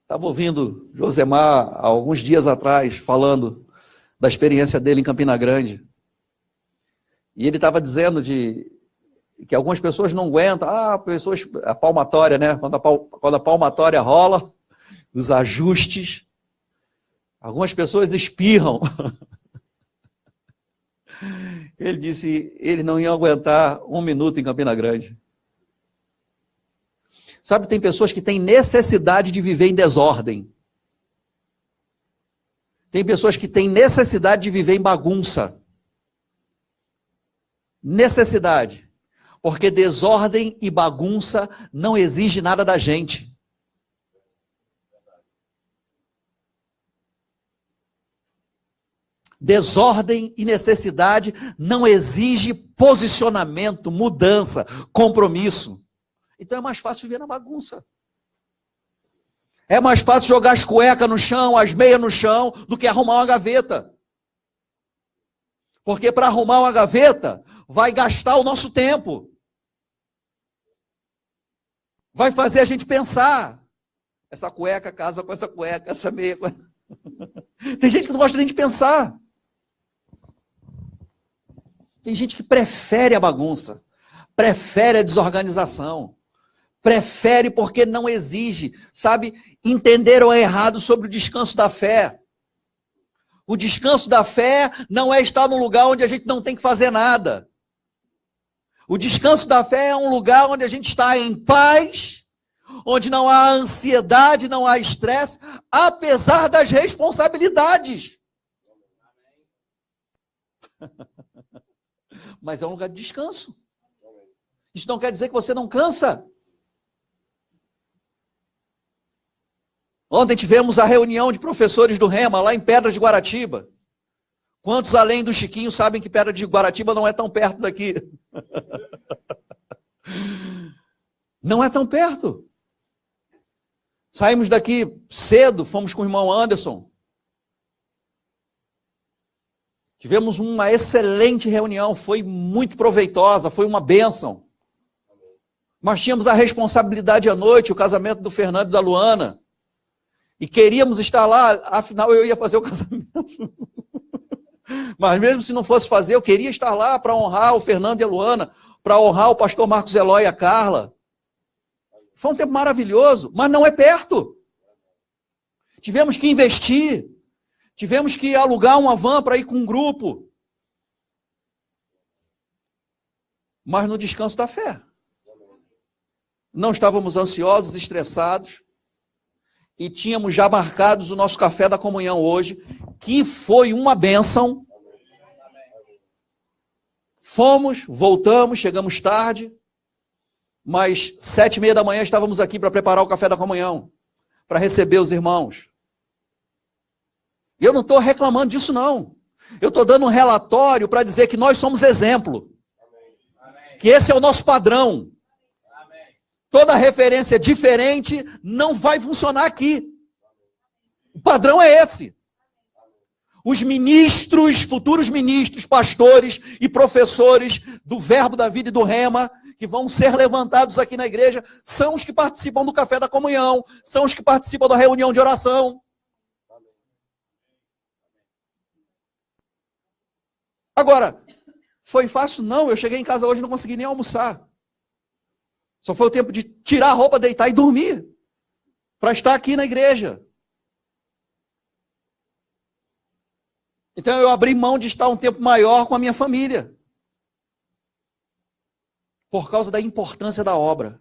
Estava ouvindo Josemar, há alguns dias atrás, falando da experiência dele em Campina Grande. E ele estava dizendo que algumas pessoas não aguentam, a palmatória, né? Quando a palmatória rola, os ajustes, algumas pessoas espirram. Ele disse, ele não ia aguentar 1 minuto em Campina Grande. Sabe, tem pessoas que têm necessidade de viver em desordem. Tem pessoas que têm necessidade de viver em bagunça. Necessidade. Porque desordem e bagunça não exige nada da gente. Desordem e necessidade não exige posicionamento, mudança, compromisso. Então é mais fácil viver na bagunça. É mais fácil jogar as cuecas no chão, as meias no chão, do que arrumar uma gaveta. Porque para arrumar uma gaveta, vai gastar o nosso tempo. Vai fazer a gente pensar. Essa cueca casa com essa cueca, essa meia. Tem gente que não gosta nem de pensar. Tem gente que prefere a bagunça, prefere a desorganização, prefere porque não exige, sabe? Entenderam errado sobre o descanso da fé. O descanso da fé não é estar num lugar onde a gente não tem que fazer nada. O descanso da fé é um lugar onde a gente está em paz, onde não há ansiedade, não há estresse, apesar das responsabilidades. Mas é um lugar de descanso. Isso não quer dizer que você não cansa. Ontem tivemos a reunião de professores do Rema, lá em Pedra de Guaratiba. Quantos, além do Chiquinho, sabem que Pedra de Guaratiba não é tão perto daqui? Não é tão perto. Saímos daqui cedo, fomos com o irmão Anderson. Tivemos uma excelente reunião, foi muito proveitosa, foi uma bênção. Mas tínhamos a responsabilidade à noite, o casamento do Fernando e da Luana. E queríamos estar lá, afinal eu ia fazer o casamento. Mas mesmo se não fosse fazer, eu queria estar lá para honrar o Fernando e a Luana, para honrar o pastor Marcos Eloy e a Carla. Foi um tempo maravilhoso, mas não é perto. Tivemos que investir. Tivemos que alugar uma van para ir com um grupo. Mas no descanso da fé. Não estávamos ansiosos, estressados. E tínhamos já marcados o nosso café da comunhão hoje, que foi uma bênção. Fomos, voltamos, chegamos tarde. Mas 7:30 da manhã estávamos aqui para preparar o café da comunhão. Para receber os irmãos. E eu não estou reclamando disso, não. Eu estou dando um relatório para dizer que nós somos exemplo. Amém. Que esse é o nosso padrão. Amém. Toda referência diferente não vai funcionar aqui. O padrão é esse. Os ministros, futuros ministros, pastores e professores do Verbo da Vida e do Rema, que vão ser levantados aqui na igreja, são os que participam do café da comunhão, são os que participam da reunião de oração. Agora, foi fácil? Não, eu cheguei em casa hoje e não consegui nem almoçar. Só foi o tempo de tirar a roupa, deitar e dormir. Para estar aqui na igreja. Então eu abri mão de estar um tempo maior com a minha família. Por causa da importância da obra.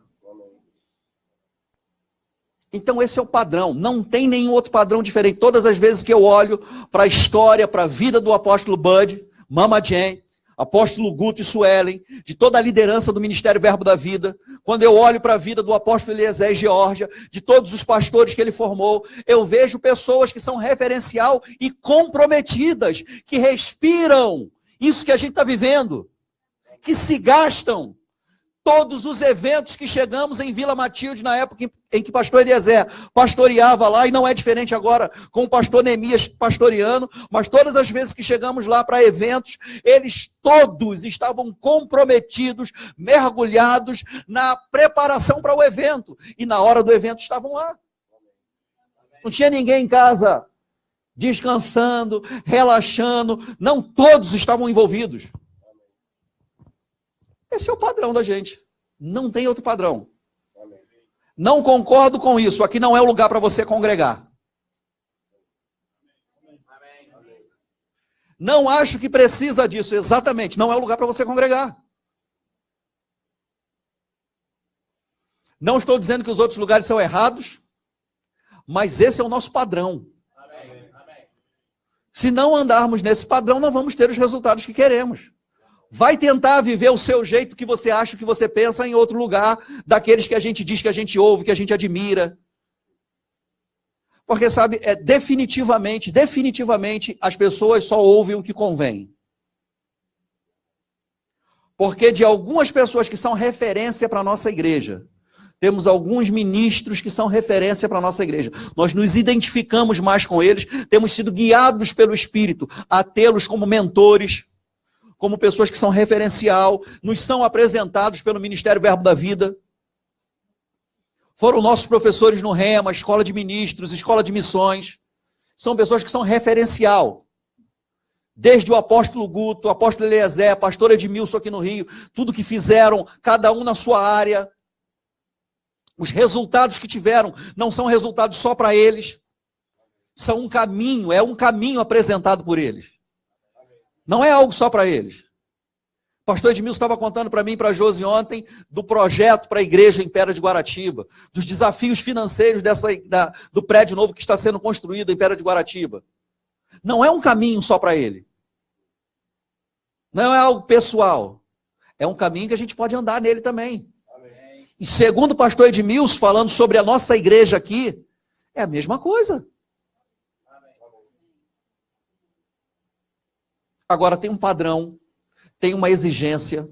Então esse é o padrão. Não tem nenhum outro padrão diferente. Todas as vezes que eu olho para a história, para a vida do apóstolo Bud, Mama Jane, apóstolo Guto e Suelen, de toda a liderança do Ministério Verbo da Vida, quando eu olho para a vida do apóstolo Eliezer e Geórgia, de todos os pastores que ele formou, eu vejo pessoas que são referencial e comprometidas, que respiram isso que a gente está vivendo, que se gastam. Todos os eventos que chegamos em Vila Matilde, na época em que o pastor Eliezer pastoreava lá, e não é diferente agora com o pastor Neemias pastoreando, mas todas as vezes que chegamos lá para eventos, eles todos estavam comprometidos, mergulhados na preparação para o evento. E na hora do evento estavam lá. Não tinha ninguém em casa descansando, relaxando. Não todos estavam envolvidos. Esse é o padrão da gente. Não tem outro padrão. Não concordo com isso. Aqui não é o lugar para você congregar. Não acho que precisa disso. Exatamente. Não é o lugar para você congregar. Não estou dizendo que os outros lugares são errados, mas esse é o nosso padrão. Se não andarmos nesse padrão, não vamos ter os resultados que queremos. Vai tentar viver o seu jeito que você acha, que você pensa em outro lugar, daqueles que a gente diz que a gente ouve, que a gente admira. Porque, sabe, definitivamente, as pessoas só ouvem o que convém. Porque de algumas pessoas que são referência para a nossa igreja, temos alguns ministros que são referência para a nossa igreja. Nós nos identificamos mais com eles, temos sido guiados pelo Espírito a tê-los como mentores, como pessoas que são referencial, nos são apresentados pelo Ministério Verbo da Vida. Foram nossos professores no Rema, escola de ministros, escola de missões. São pessoas que são referencial. Desde o apóstolo Guto, o apóstolo Eliezer, pastor Edmilson aqui no Rio, tudo que fizeram, cada um na sua área. Os resultados que tiveram não são resultados só para eles. São um caminho, é um caminho apresentado por eles. Não é algo só para eles. O pastor Edmilson estava contando para mim e para a Josi ontem do projeto para a igreja em Pera de Guaratiba, dos desafios financeiros do prédio novo que está sendo construído em Pera de Guaratiba. Não é um caminho só para ele. Não é algo pessoal. É um caminho que a gente pode andar nele também. Amém. E segundo o pastor Edmilson, falando sobre a nossa igreja aqui, é a mesma coisa. Agora tem um padrão, tem uma exigência.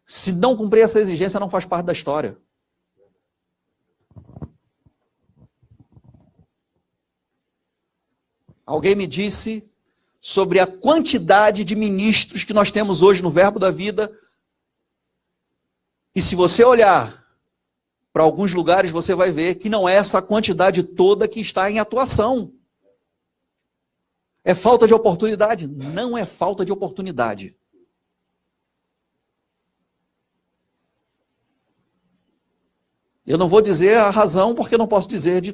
Se não cumprir essa exigência, não faz parte da história. Alguém me disse sobre a quantidade de ministros que nós temos hoje no Verbo da Vida. E se você olhar para alguns lugares, você vai ver que não é essa quantidade toda que está em atuação. É falta de oportunidade? Não é falta de oportunidade. Eu não vou dizer a razão, porque eu não posso dizer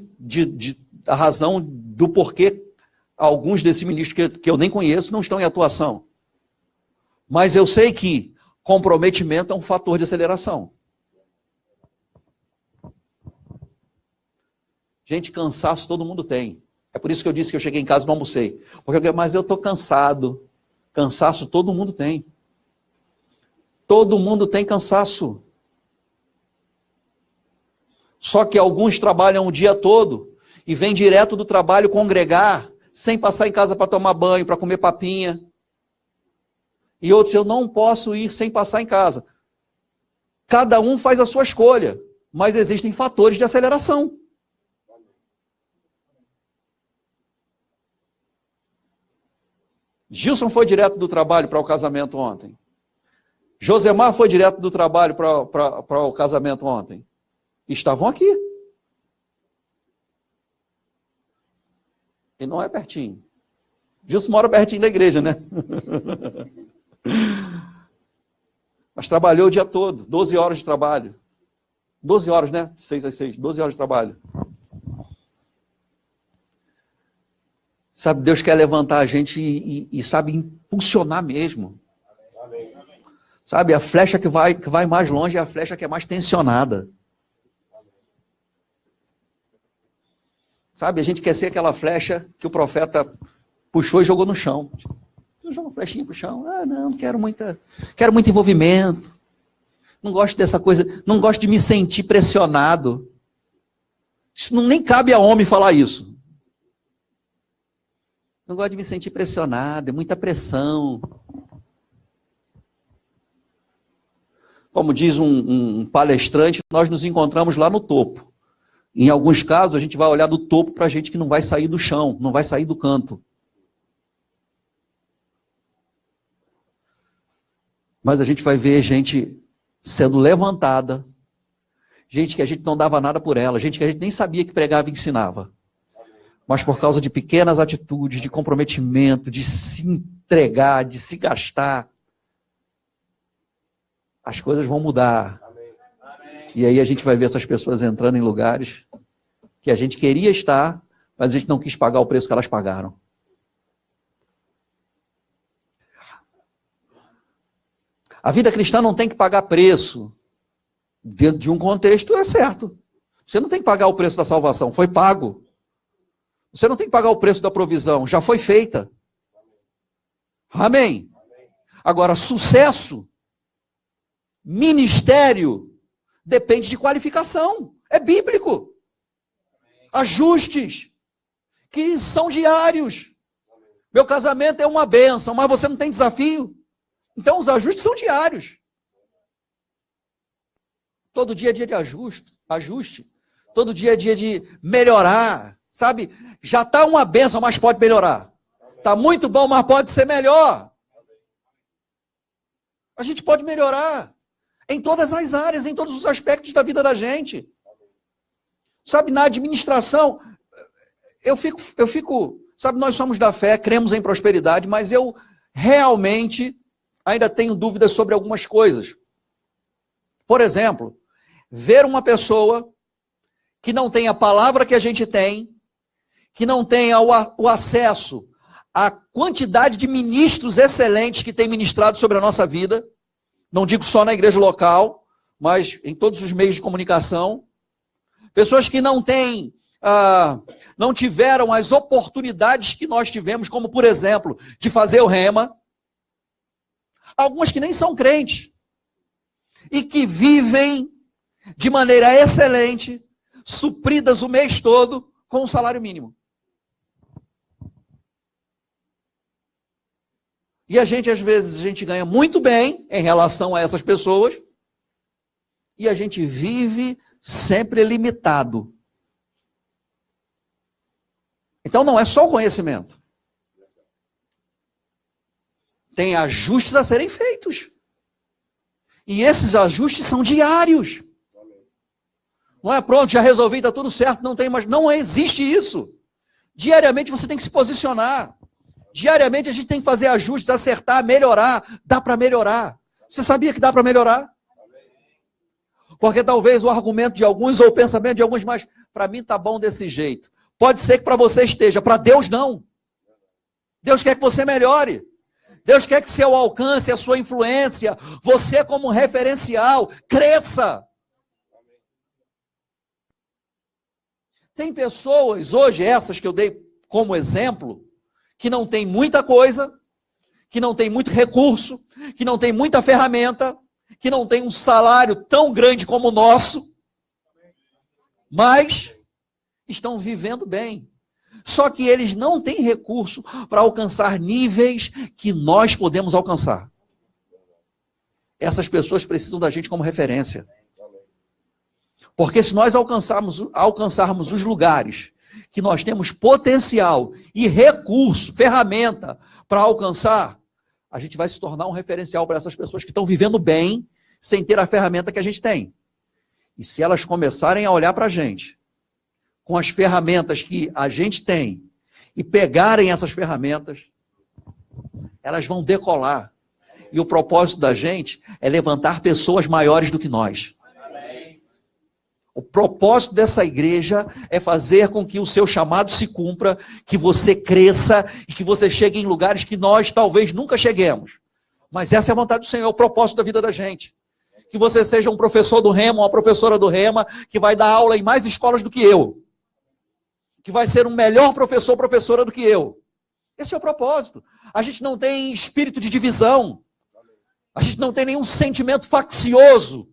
a razão do porquê alguns desses ministros que eu nem conheço não estão em atuação. Mas eu sei que comprometimento é um fator de aceleração. Gente, cansaço todo mundo tem. É por isso que eu disse que eu cheguei em casa e não almocei. Mas eu estou cansado. Cansaço todo mundo tem. Todo mundo tem cansaço. Só que alguns trabalham o dia todo e vêm direto do trabalho congregar, sem passar em casa para tomar banho, para comer papinha. E outros, eu não posso ir sem passar em casa. Cada um faz a sua escolha, mas existem fatores de aceleração. Gilson foi direto do trabalho para o casamento ontem. Josemar foi direto do trabalho para o casamento ontem. Estavam aqui. E não é pertinho. Gilson mora pertinho da igreja, né? Mas trabalhou o dia todo, 12 horas de trabalho. 12 horas, né? 6 às 6, 12 horas de trabalho. Sabe, Deus quer levantar a gente e sabe, impulsionar mesmo. Amém. Sabe, a flecha que vai mais longe é a flecha que é mais tensionada. Sabe, a gente quer ser aquela flecha que o profeta puxou e jogou no chão. Joga uma flechinha pro chão. Ah, não quero muito envolvimento. Não gosto dessa coisa, não gosto de me sentir pressionado. Isso nem cabe a homem falar isso. Não gosto de me sentir pressionado, é muita pressão. Como diz um palestrante, nós nos encontramos lá no topo. Em alguns casos, a gente vai olhar do topo para gente que não vai sair do chão, não vai sair do canto. Mas a gente vai ver gente sendo levantada, gente que a gente não dava nada por ela, gente que a gente nem sabia que pregava e ensinava. Mas por causa de pequenas atitudes, de comprometimento, de se entregar, de se gastar, as coisas vão mudar. E aí a gente vai ver essas pessoas entrando em lugares que a gente queria estar, mas a gente não quis pagar o preço que elas pagaram. A vida cristã não tem que pagar preço. Dentro de um contexto, é certo. Você não tem que pagar o preço da salvação, foi pago. Você não tem que pagar o preço da provisão, já foi feita. Amém? Agora, sucesso, ministério, depende de qualificação. É bíblico. Ajustes, que são diários. Meu casamento é uma bênção, mas você não tem desafio. Então, os ajustes são diários. Todo dia é dia de ajuste. Todo dia é dia de melhorar. Sabe? Já está uma bênção, mas pode melhorar. Está muito bom, mas pode ser melhor. A gente pode melhorar em todas as áreas, em todos os aspectos da vida da gente. Sabe, na administração, eu fico, sabe, nós somos da fé, cremos em prosperidade, mas eu realmente ainda tenho dúvidas sobre algumas coisas. Por exemplo, ver uma pessoa que não tem a palavra que a gente tem, que não tenha o acesso à quantidade de ministros excelentes que tem ministrado sobre a nossa vida, não digo só na igreja local, mas em todos os meios de comunicação, pessoas que não têm, não tiveram as oportunidades que nós tivemos, como por exemplo, de fazer o rema, algumas que nem são crentes, e que vivem de maneira excelente, supridas o mês todo com o salário mínimo. E a gente, às vezes, ganha muito bem em relação a essas pessoas, e a gente vive sempre limitado. Então não é só o conhecimento. Tem ajustes a serem feitos. E esses ajustes são diários. Não é pronto, já resolvi, está tudo certo, não tem mais. Não existe isso. Diariamente você tem que se posicionar. Diariamente a gente tem que fazer ajustes, acertar, melhorar. Dá para melhorar. Você sabia que dá para melhorar? Porque talvez o argumento de alguns ou o pensamento de alguns, mas para mim está bom desse jeito. Pode ser que para você esteja, para Deus não. Deus quer que você melhore. Deus quer que seu alcance, a sua influência, você como referencial, cresça. Tem pessoas hoje, essas que eu dei como exemplo, que não tem muita coisa, que não tem muito recurso, que não tem muita ferramenta, que não tem um salário tão grande como o nosso, mas estão vivendo bem. Só que eles não têm recurso para alcançar níveis que nós podemos alcançar. Essas pessoas precisam da gente como referência. Porque se nós alcançarmos os lugares que nós temos potencial e recurso, ferramenta para alcançar, a gente vai se tornar um referencial para essas pessoas que estão vivendo bem, sem ter a ferramenta que a gente tem. E se elas começarem a olhar para a gente, com as ferramentas que a gente tem, e pegarem essas ferramentas, elas vão decolar. E o propósito da gente é levantar pessoas maiores do que nós. O propósito dessa igreja é fazer com que o seu chamado se cumpra, que você cresça e que você chegue em lugares que nós talvez nunca cheguemos. Mas essa é a vontade do Senhor, é o propósito da vida da gente. Que você seja um professor do Rema, uma professora do Rema, que vai dar aula em mais escolas do que eu. Que vai ser um melhor professor, professora do que eu. Esse é o propósito. A gente não tem espírito de divisão. A gente não tem nenhum sentimento faccioso,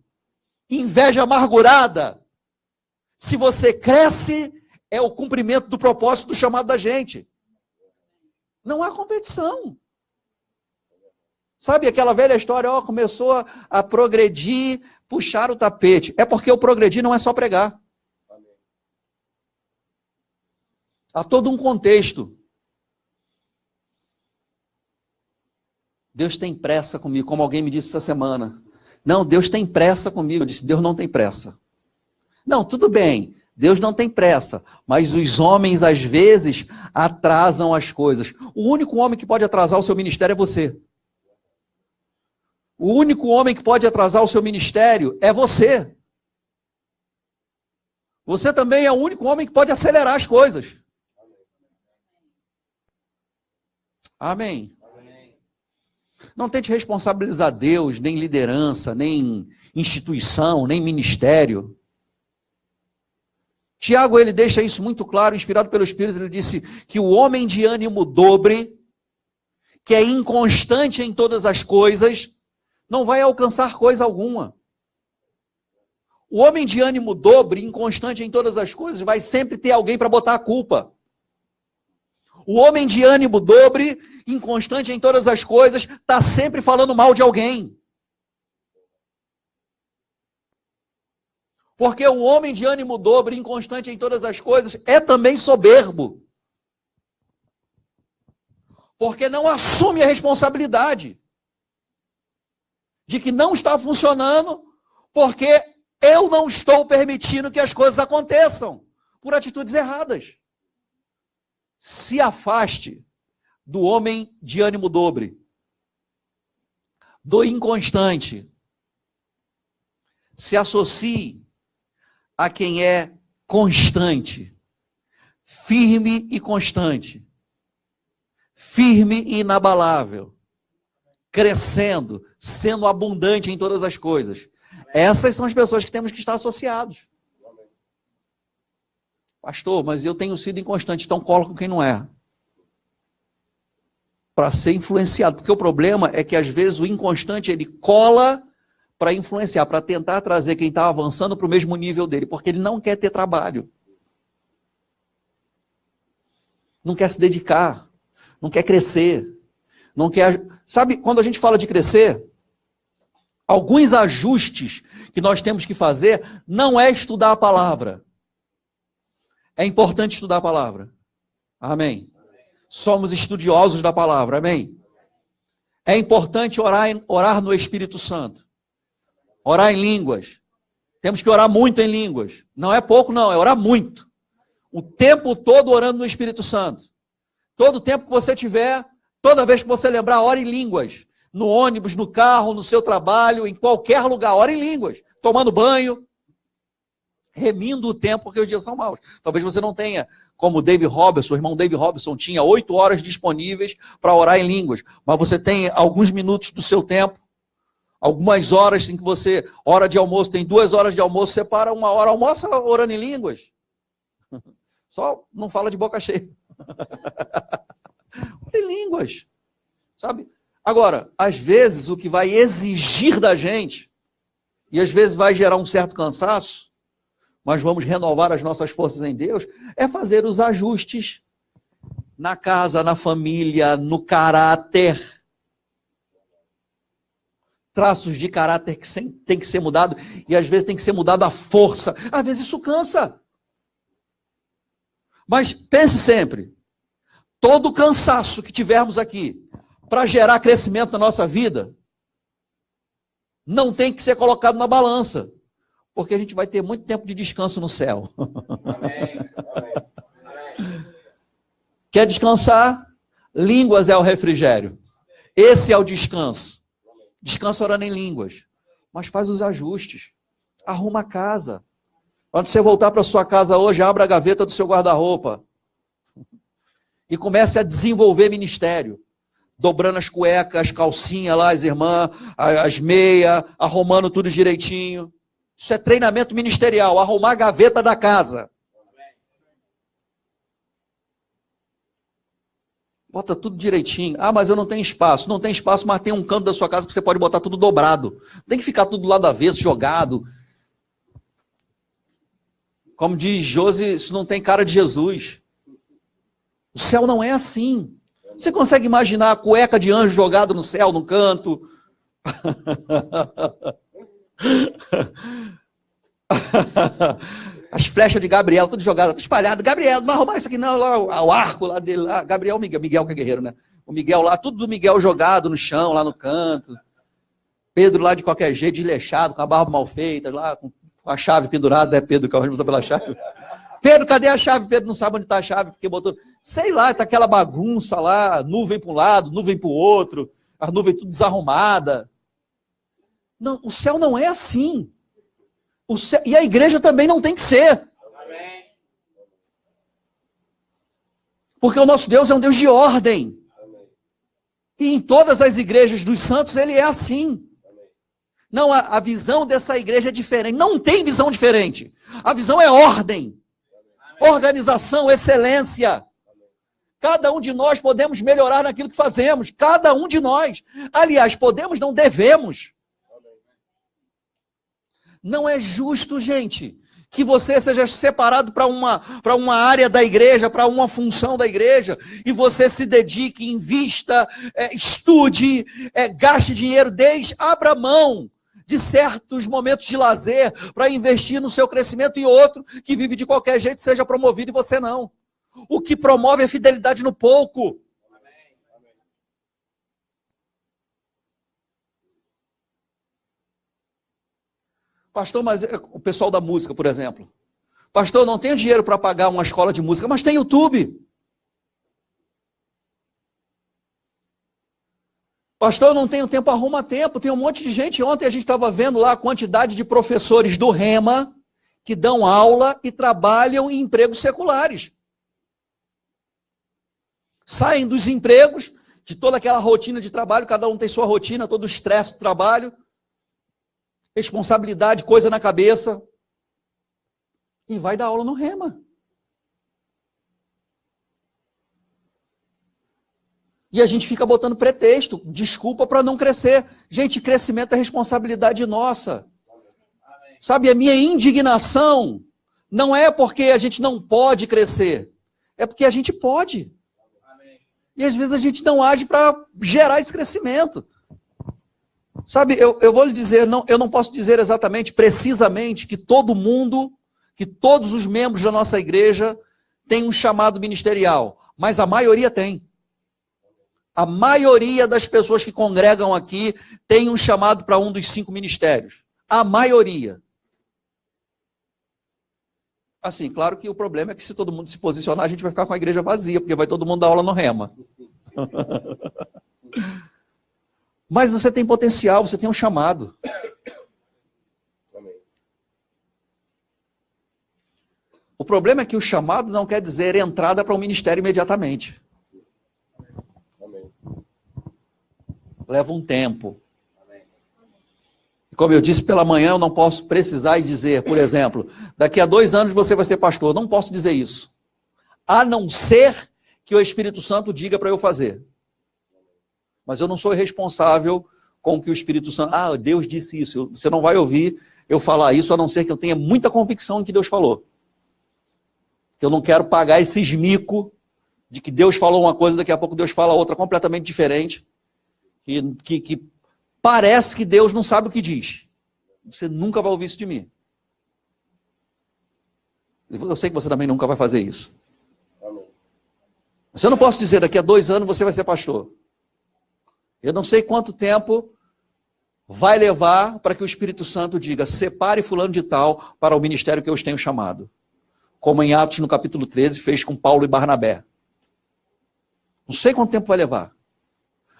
inveja amargurada. Se você cresce, é o cumprimento do propósito do chamado da gente. Não há competição. Sabe aquela velha história, começou a progredir, puxar o tapete. É porque o progredir não é só pregar. Há todo um contexto. Deus tem pressa comigo, como alguém me disse essa semana. Não, Deus tem pressa comigo. Eu disse, Deus não tem pressa. Não, tudo bem, Deus não tem pressa, mas os homens, às vezes, atrasam as coisas. O único homem que pode atrasar o seu ministério é você. O único homem que pode atrasar o seu ministério é você. Você também é o único homem que pode acelerar as coisas. Amém. Não tente responsabilizar Deus, nem liderança, nem instituição, nem ministério. Tiago, ele deixa isso muito claro, inspirado pelo Espírito, ele disse que o homem de ânimo dobre, que é inconstante em todas as coisas, não vai alcançar coisa alguma. O homem de ânimo dobre, inconstante em todas as coisas, vai sempre ter alguém para botar a culpa. O homem de ânimo dobre, inconstante em todas as coisas, está sempre falando mal de alguém. Porque o homem de ânimo dobre, inconstante em todas as coisas, é também soberbo. Porque não assume a responsabilidade de que não está funcionando, porque eu não estou permitindo que as coisas aconteçam por atitudes erradas. Se afaste do homem de ânimo dobre, do inconstante. Se associe a quem é constante, firme e constante, firme e inabalável, crescendo, sendo abundante em todas as coisas. Essas são as pessoas que temos que estar associados. Pastor, mas eu tenho sido inconstante, então cola com quem não é. Para ser influenciado, porque o problema é que às vezes o inconstante ele cola para influenciar, para tentar trazer quem está avançando para o mesmo nível dele, porque ele não quer ter trabalho. Não quer se dedicar, não quer crescer, não quer... Sabe, quando a gente fala de crescer, alguns ajustes que nós temos que fazer não é estudar a palavra. É importante estudar a palavra. Amém. Somos estudiosos da palavra. Amém. É importante orar no Espírito Santo. Orar em línguas. Temos que orar muito em línguas. Não é pouco, não. É orar muito. O tempo todo orando no Espírito Santo. Todo o tempo que você tiver, toda vez que você lembrar, ore em línguas. No ônibus, no carro, no seu trabalho, em qualquer lugar. Ore em línguas. Tomando banho. Remindo o tempo, porque os dias são maus. Talvez você não tenha, como o David Robertson, o irmão David Robertson tinha 8 horas disponíveis para orar em línguas. Mas você tem alguns minutos do seu tempo. Algumas horas em que você, hora de almoço, tem 2 horas de almoço, separa 1 hora, almoça orando em línguas. Só não fala de boca cheia. Ora em línguas. Sabe? Agora, às vezes o que vai exigir da gente, e às vezes vai gerar um certo cansaço, mas vamos renovar as nossas forças em Deus, é fazer os ajustes na casa, na família, no caráter. Traços de caráter que tem que ser mudado, e às vezes tem que ser mudado à força. Às vezes isso cansa. Mas pense sempre, todo cansaço que tivermos aqui, para gerar crescimento na nossa vida, não tem que ser colocado na balança, porque a gente vai ter muito tempo de descanso no céu. Amém. Amém. Quer descansar? Línguas é o refrigério. Esse é o descanso. Descansa orando em línguas, mas faz os ajustes. Arruma a casa. Quando você voltar para sua casa hoje, abra a gaveta do seu guarda-roupa e comece a desenvolver ministério. Dobrando as cuecas, as calcinhas lá, as irmãs, as meias, arrumando tudo direitinho. Isso é treinamento ministerial, arrumar a gaveta da casa. Bota tudo direitinho. Ah, mas eu não tenho espaço. Não tem espaço, mas tem um canto da sua casa que você pode botar tudo dobrado. Tem que ficar tudo lá do avesso, jogado. Como diz Josi, isso não tem cara de Jesus. O céu não é assim. Você consegue imaginar a cueca de anjo jogada no céu, no canto? As flechas de Gabriel, tudo jogado, tudo espalhado. Gabriel, não vai arrumar isso aqui não, lá, o arco lá dele, lá. Gabriel, Miguel que é guerreiro, né? O Miguel lá, tudo do Miguel jogado no chão, lá no canto. Pedro lá de qualquer jeito, desleixado, com a barba mal feita, lá, com Com a chave pendurada, é Pedro, que é o responsável pela chave. Pedro, cadê a chave? Pedro não sabe onde está a chave, porque botou... Sei lá, está aquela bagunça lá, nuvem para um lado, nuvem para o outro, a nuvem tudo desarrumada. Não, o céu não é assim. O céu... E a igreja também não tem que ser. Porque o nosso Deus é um Deus de ordem. E em todas as igrejas dos santos ele é assim. Não, a visão dessa igreja é diferente. Não tem visão diferente. A visão é ordem. Organização, excelência. Cada um de nós podemos melhorar naquilo que fazemos. Cada um de nós. Aliás, podemos, não devemos. Não é justo, gente, que você seja separado para uma área da igreja, para uma função da igreja, e você se dedique, invista, estude, gaste dinheiro, abra mão de certos momentos de lazer para investir no seu crescimento, e outro que vive de qualquer jeito seja promovido e você não. O que promove é fidelidade no pouco. Pastor, mas o pessoal da música, por exemplo. Pastor, eu não tenho dinheiro para pagar uma escola de música, mas tem YouTube. Pastor, eu não tenho tempo, arruma tempo. Tem um monte de gente. Ontem a gente estava vendo lá a quantidade de professores do Rema que dão aula e trabalham em empregos seculares. Saem dos empregos, de toda aquela rotina de trabalho, cada um tem sua rotina, todo o estresse do trabalho, responsabilidade, coisa na cabeça, e vai dar aula no Rema. E a gente fica botando pretexto, desculpa para não crescer. Gente, crescimento é responsabilidade nossa. Sabe, a minha indignação não é porque a gente não pode crescer, é porque a gente pode. E às vezes a gente não age para gerar esse crescimento. Sabe, eu vou lhe dizer, eu não posso dizer exatamente, precisamente, que todo mundo, que todos os membros da nossa igreja têm um chamado ministerial, mas a maioria tem. A maioria das pessoas que congregam aqui tem um chamado para um dos 5 ministérios. A maioria. Assim, claro que o problema é que se todo mundo se posicionar, a gente vai ficar com a igreja vazia, porque vai todo mundo dar aula no Rema. Mas você tem potencial, você tem um chamado. O problema é que o chamado não quer dizer entrada para o ministério imediatamente. Leva um tempo. Como eu disse pela manhã, eu não posso precisar e dizer, por exemplo, daqui a 2 anos você vai ser pastor. Não posso dizer isso. A não ser que o Espírito Santo diga para eu fazer. Mas eu não sou responsável com o que o Espírito Santo... Ah, Deus disse isso. Você não vai ouvir eu falar isso, a não ser que eu tenha muita convicção em que Deus falou. Que eu não quero pagar esses micos de que Deus falou uma coisa, daqui a pouco Deus fala outra completamente diferente. Que parece que Deus não sabe o que diz. Você nunca vai ouvir isso de mim. Eu sei que você também nunca vai fazer isso. Você não posso dizer, daqui a 2 anos você vai ser pastor. Eu não sei quanto tempo vai levar para que o Espírito Santo diga, separe fulano de tal para o ministério que eu os tenho chamado. Como em Atos, no capítulo 13, fez com Paulo e Barnabé. Não sei quanto tempo vai levar.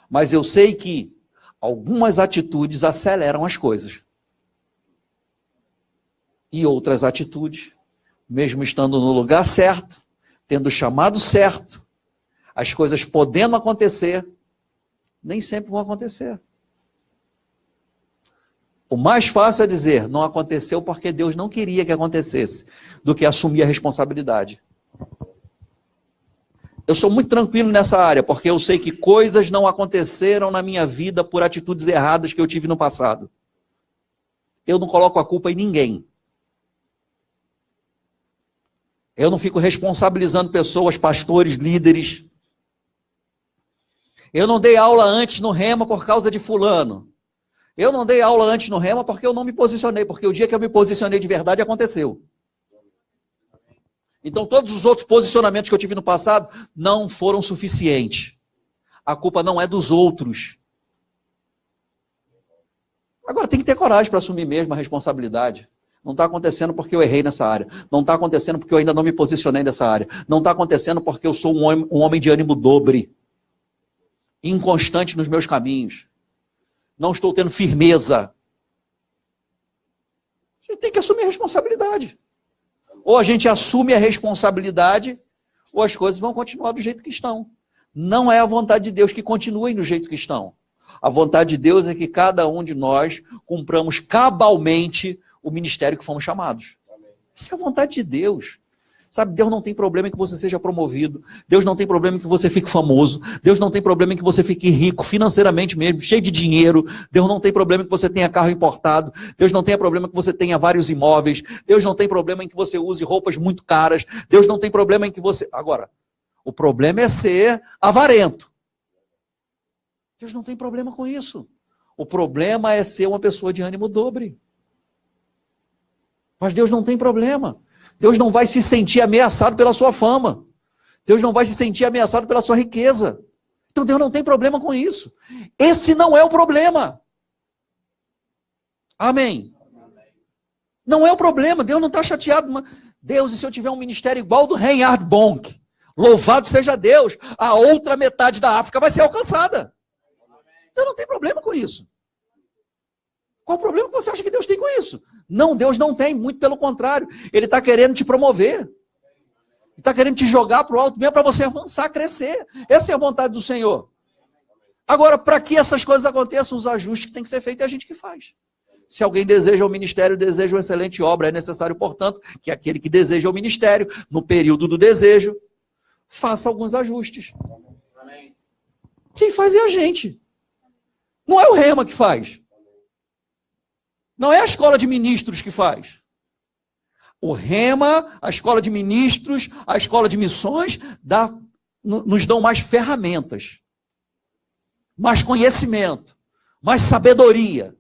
Mas eu sei que algumas atitudes aceleram as coisas. E outras atitudes, mesmo estando no lugar certo, tendo o chamado certo, as coisas podendo acontecer, nem sempre vão acontecer. O mais fácil é dizer, não aconteceu porque Deus não queria que acontecesse, do que assumir a responsabilidade. Eu sou muito tranquilo nessa área, porque eu sei que coisas não aconteceram na minha vida por atitudes erradas que eu tive no passado. Eu não coloco a culpa em ninguém. Eu não fico responsabilizando pessoas, pastores, líderes. Eu não dei aula antes no Rema por causa de fulano. Eu não dei aula antes no Rema porque eu não me posicionei, porque o dia que eu me posicionei de verdade aconteceu. Então todos os outros posicionamentos que eu tive no passado não foram suficientes. A culpa não é dos outros. Agora tem que ter coragem para assumir mesmo a responsabilidade. Não está acontecendo porque eu errei nessa área. Não está acontecendo porque eu ainda não me posicionei nessa área. Não está acontecendo porque eu sou um homem de ânimo dobre. Inconstante nos meus caminhos. Não estou tendo firmeza. A gente tem que assumir a responsabilidade. Ou a gente assume a responsabilidade, ou as coisas vão continuar do jeito que estão. Não é a vontade de Deus que continuem do jeito que estão. A vontade de Deus é que cada um de nós cumpramos cabalmente o ministério que fomos chamados. Isso é a vontade de Deus. Sabe, Deus não tem problema em que você seja promovido. Deus não tem problema em que você fique famoso. Deus não tem problema em que você fique rico, financeiramente mesmo, cheio de dinheiro. Deus não tem problema em que você tenha carro importado. Deus não tem problema em que você tenha vários imóveis. Deus não tem problema em que você use roupas muito caras. Deus não tem problema em que você... Agora, o problema é ser avarento. Deus não tem problema com isso. O problema é ser uma pessoa de ânimo dobre. Mas Deus não tem problema. Deus não vai se sentir ameaçado pela sua fama. Deus não vai se sentir ameaçado pela sua riqueza. Então Deus não tem problema com isso. Esse não é o problema. Amém. Não é o problema. Deus não está chateado. Deus, e se eu tiver um ministério igual ao do Reinhard Bonk? Louvado seja Deus. A outra metade da África vai ser alcançada. Deus não tem problema com isso. Qual o problema que você acha que Deus tem com isso? Não, Deus não tem, muito pelo contrário. Ele está querendo te promover. Ele está querendo te jogar para o alto mesmo para você avançar, crescer. Essa é a vontade do Senhor. Agora, para que essas coisas aconteçam, os ajustes que tem que ser feitos é a gente que faz. Se alguém deseja o ministério, deseja uma excelente obra, é necessário, portanto, que aquele que deseja o ministério, no período do desejo, faça alguns ajustes. Quem faz é a gente. Não é o Rema que faz. Não é a escola de ministros que faz. O Rema, a escola de ministros, a escola de missões, nos dão mais ferramentas, mais conhecimento, mais sabedoria.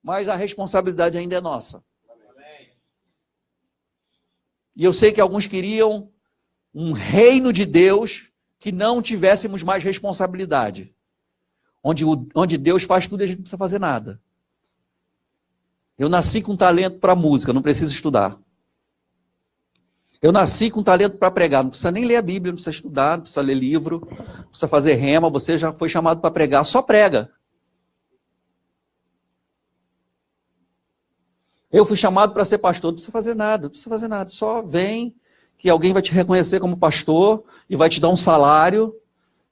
Mas a responsabilidade ainda é nossa. E eu sei que alguns queriam um reino de Deus que não tivéssemos mais responsabilidade. Onde Deus faz tudo e a gente não precisa fazer nada. Eu nasci com talento para música, não preciso estudar. Eu nasci com talento para pregar, não precisa nem ler a Bíblia, não precisa estudar, não precisa ler livro, não precisa fazer rema, você já foi chamado para pregar, só prega. Eu fui chamado para ser pastor, não precisa fazer nada, não precisa fazer nada, só vem que alguém vai te reconhecer como pastor e vai te dar um salário.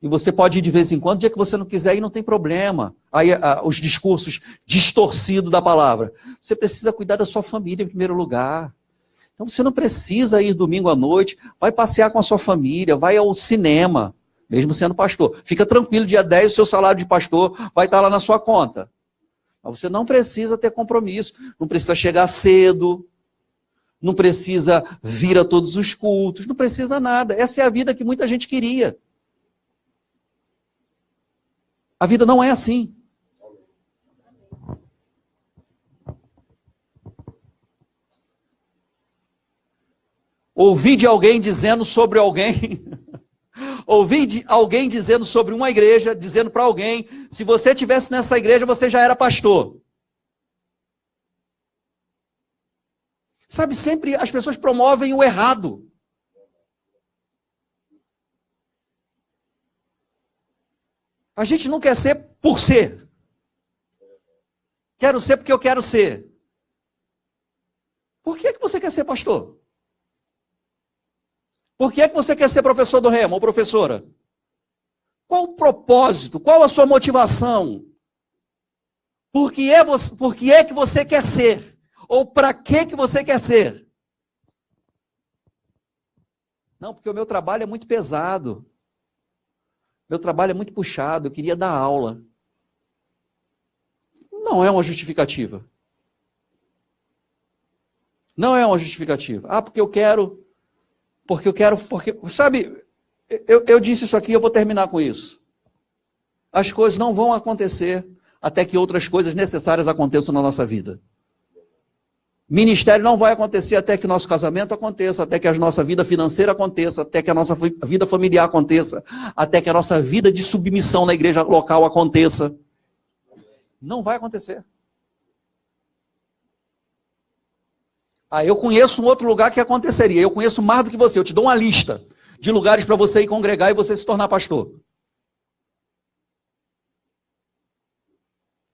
E você pode ir de vez em quando, o dia que você não quiser ir, não tem problema. Aí os discursos distorcidos da palavra. Você precisa cuidar da sua família em primeiro lugar. Então você não precisa ir domingo à noite, vai passear com a sua família, vai ao cinema, mesmo sendo pastor. Fica tranquilo, dia 10 o seu salário de pastor vai estar lá na sua conta. Mas você não precisa ter compromisso, não precisa chegar cedo, não precisa vir a todos os cultos, não precisa nada. Essa é a vida que muita gente queria. A vida não é assim. Ouvi de alguém dizendo sobre alguém, ouvi de alguém dizendo sobre uma igreja, dizendo para alguém, se você estivesse nessa igreja, você já era pastor. Sabe, sempre as pessoas promovem o errado. A gente não quer ser por ser. Quero ser porque eu quero ser. Por que você quer ser pastor? Por que você quer ser professor do Rema ou professora? Qual o propósito? Qual a sua motivação? Por que é que você quer ser? Ou para que você quer ser? Não, porque o meu trabalho é muito pesado. Meu trabalho é muito puxado, eu queria dar aula. Não é uma justificativa. Não é uma justificativa. Ah, porque eu quero... Sabe, eu disse isso aqui, eu vou terminar com isso. As coisas não vão acontecer até que outras coisas necessárias aconteçam na nossa vida. Ministério não vai acontecer até que nosso casamento aconteça, até que a nossa vida financeira aconteça, até que a nossa vida familiar aconteça, até que a nossa vida de submissão na igreja local aconteça. Não vai acontecer. Ah, eu conheço um outro lugar que aconteceria. Eu conheço mais do que você. Eu te dou uma lista de lugares para você ir congregar e você se tornar pastor.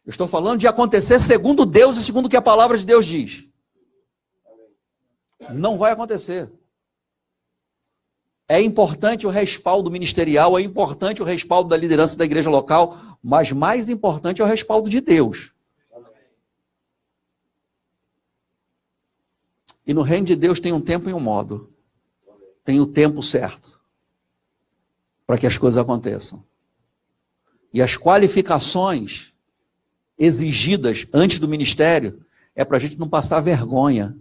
Eu estou falando de acontecer segundo Deus e segundo o que a palavra de Deus diz. Não vai acontecer. É importante o respaldo ministerial, é importante o respaldo da liderança da igreja local, mas mais importante é o respaldo de Deus. E no reino de Deus tem um tempo e um modo. Tem o tempo certo para que as coisas aconteçam. E as qualificações exigidas antes do ministério é para a gente não passar vergonha.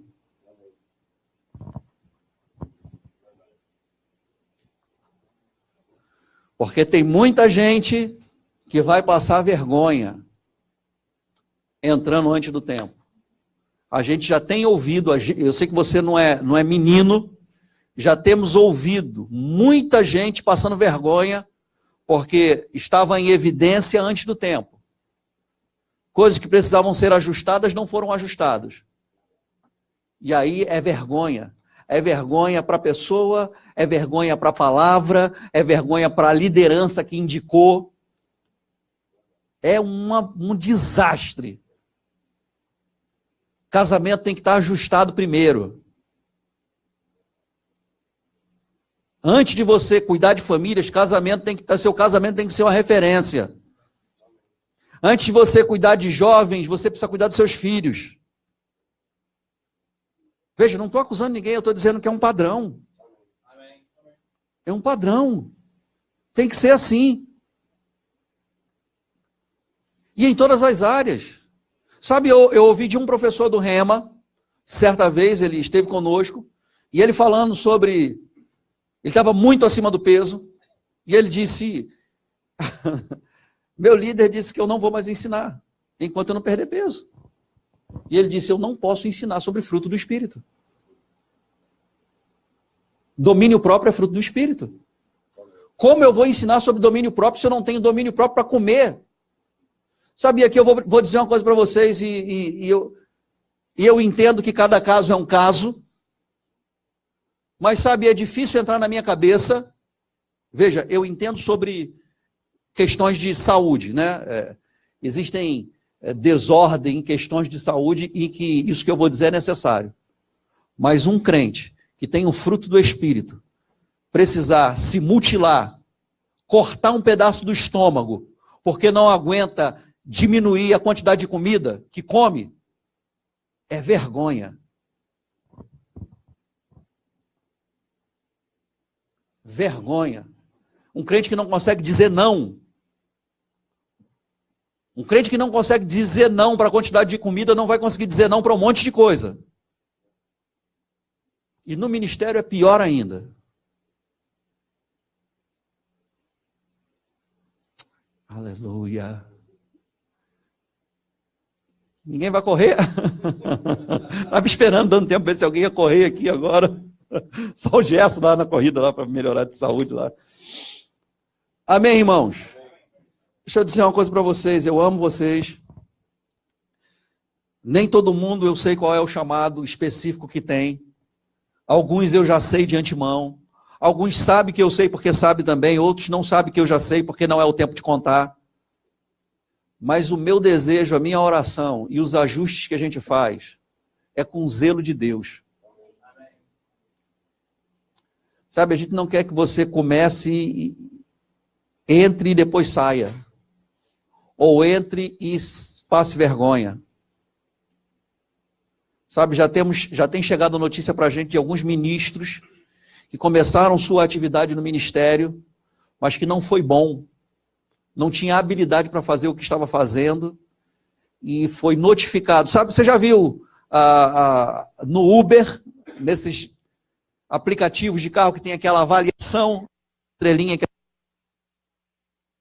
Porque tem muita gente que vai passar vergonha entrando antes do tempo. A gente já tem ouvido, eu sei que você não é menino, já temos ouvido muita gente passando vergonha porque estava em evidência antes do tempo. Coisas que precisavam ser ajustadas não foram ajustadas. E aí é vergonha. É vergonha para a pessoa, é vergonha para a palavra, é vergonha para a liderança que indicou. É um desastre. Casamento tem que estar ajustado primeiro. Antes de você cuidar de famílias, seu casamento tem que ser uma referência. Antes de você cuidar de jovens, você precisa cuidar dos seus filhos. Veja, não estou acusando ninguém, eu estou dizendo que é um padrão. É um padrão. Tem que ser assim. E em todas as áreas. Sabe, eu ouvi de um professor do Rema, certa vez ele esteve conosco, e ele falando sobre... Ele estava muito acima do peso, e ele disse... Meu líder disse que eu não vou mais ensinar, enquanto eu não perder peso. E ele disse, eu não posso ensinar sobre fruto do Espírito. Domínio próprio é fruto do Espírito. Como eu vou ensinar sobre domínio próprio se eu não tenho domínio próprio para comer? Sabia que eu vou dizer uma coisa para vocês e eu entendo que cada caso é um caso, mas sabe, é difícil entrar na minha cabeça. Veja, eu entendo sobre questões de saúde, né? Existem desordem em questões de saúde e que isso que eu vou dizer é necessário. Mas um crente que tem o fruto do Espírito precisar se mutilar, cortar um pedaço do estômago, porque não aguenta diminuir a quantidade de comida que come, é vergonha. Vergonha. Um crente que não consegue dizer não. Um crente que não consegue dizer não para a quantidade de comida não vai conseguir dizer não para um monte de coisa. E no ministério é pior ainda. Aleluia. Ninguém vai correr? Estava esperando, dando tempo para ver se alguém ia correr aqui agora. Só o Gerson lá na corrida lá para melhorar de saúde lá. Amém, irmãos? Deixa eu dizer uma coisa para vocês, eu amo vocês. Nem todo mundo eu sei qual é o chamado específico que tem. Alguns eu já sei de antemão. Alguns sabem que eu sei porque sabem também. Outros não sabem que eu já sei porque não é o tempo de contar. Mas o meu desejo, a minha oração e os ajustes que a gente faz é com o zelo de Deus. Sabe, a gente não quer que você comece, entre e depois saia. Ou entre e passe vergonha. Sabe, já tem chegado a notícia para a gente de alguns ministros que começaram sua atividade no ministério, mas que não foi bom. Não tinha habilidade para fazer o que estava fazendo e foi notificado. Sabe, você já viu no Uber, nesses aplicativos de carro que tem aquela avaliação, estrelinha que...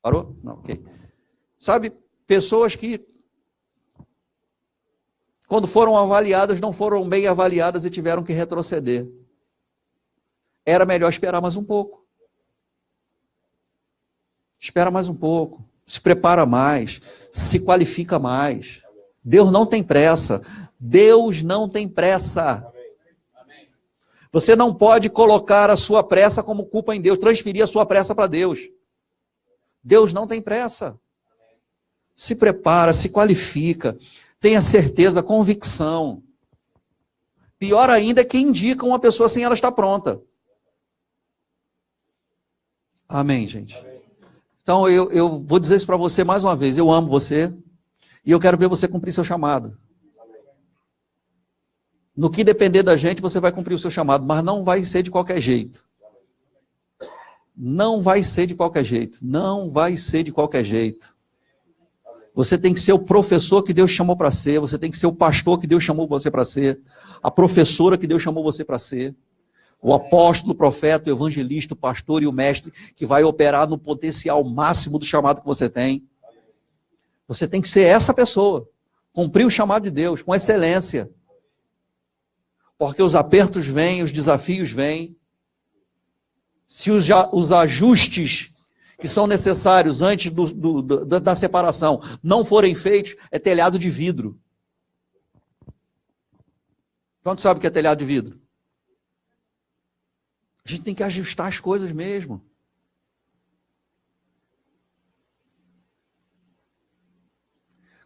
Parou? Não, ok. Sabe, pessoas que, quando foram avaliadas, não foram bem avaliadas e tiveram que retroceder. Era melhor esperar mais um pouco. Espera mais um pouco. Se prepara mais. Se qualifica mais. Deus não tem pressa. Deus não tem pressa. Você não pode colocar a sua pressa como culpa em Deus, transferir a sua pressa para Deus. Deus não tem pressa. Se prepara, se qualifica, tenha certeza, convicção. Pior ainda é que indica uma pessoa sem ela estar pronta. Amém, gente? Então eu vou dizer isso para você mais uma vez. Eu amo você e eu quero ver você cumprir seu chamado. No que depender da gente, você vai cumprir o seu chamado, mas não vai ser de qualquer jeito. Não vai ser de qualquer jeito. Não vai ser de qualquer jeito. Você tem que ser o professor que Deus chamou para ser, você tem que ser o pastor que Deus chamou você para ser, a professora que Deus chamou você para ser, o apóstolo, o profeta, o evangelista, o pastor e o mestre que vai operar no potencial máximo do chamado que você tem. Você tem que ser essa pessoa, cumprir o chamado de Deus com excelência. Porque os apertos vêm, os desafios vêm. Se os ajustes que são necessários antes da separação não forem feitos, é telhado de vidro. Quanto sabe o que é telhado de vidro? A gente tem que ajustar as coisas mesmo.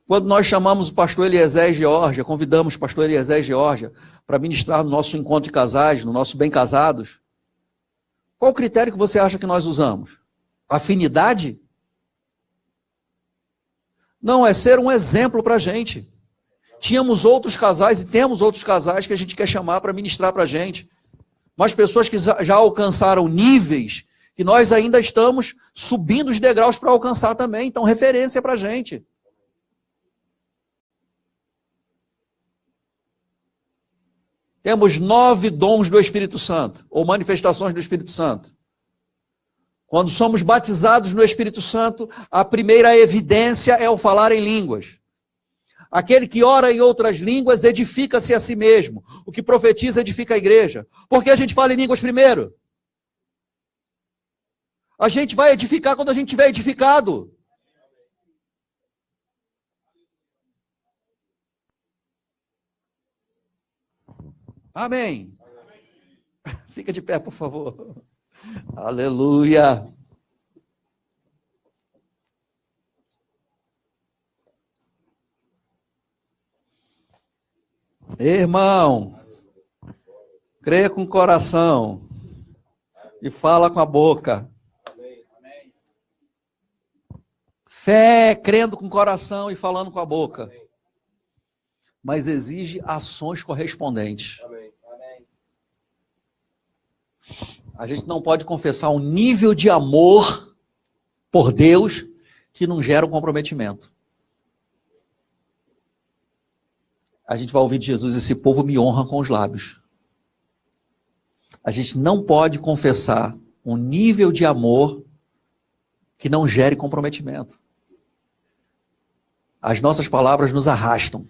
Quando nós chamamos o pastor Eliezer Georgia, convidamos o pastor Eliezer Georgia para ministrar no nosso encontro de casais, no nosso Bem Casados, qual o critério que você acha que nós usamos? Afinidade? Não, é ser um exemplo para a gente. Tínhamos outros casais e temos outros casais que a gente quer chamar para ministrar para a gente. Mas pessoas que já alcançaram níveis que nós ainda estamos subindo os degraus para alcançar também. Então, referência para a gente. Temos 9 dons do Espírito Santo, ou manifestações do Espírito Santo. Quando somos batizados no Espírito Santo, a primeira evidência é o falar em línguas. Aquele que ora em outras línguas edifica-se a si mesmo. O que profetiza edifica a igreja. Por que a gente fala em línguas primeiro? A gente vai edificar quando a gente estiver edificado. Amém. Fica de pé, por favor. Aleluia. Irmão, creia com o coração e fala com a boca. Fé, crendo com o coração e falando com a boca. Mas exige ações correspondentes. A gente não pode confessar um nível de amor por Deus que não gera um comprometimento. A gente vai ouvir de Jesus: esse povo me honra com os lábios. A gente não pode confessar um nível de amor que não gere comprometimento. As nossas palavras nos arrastam.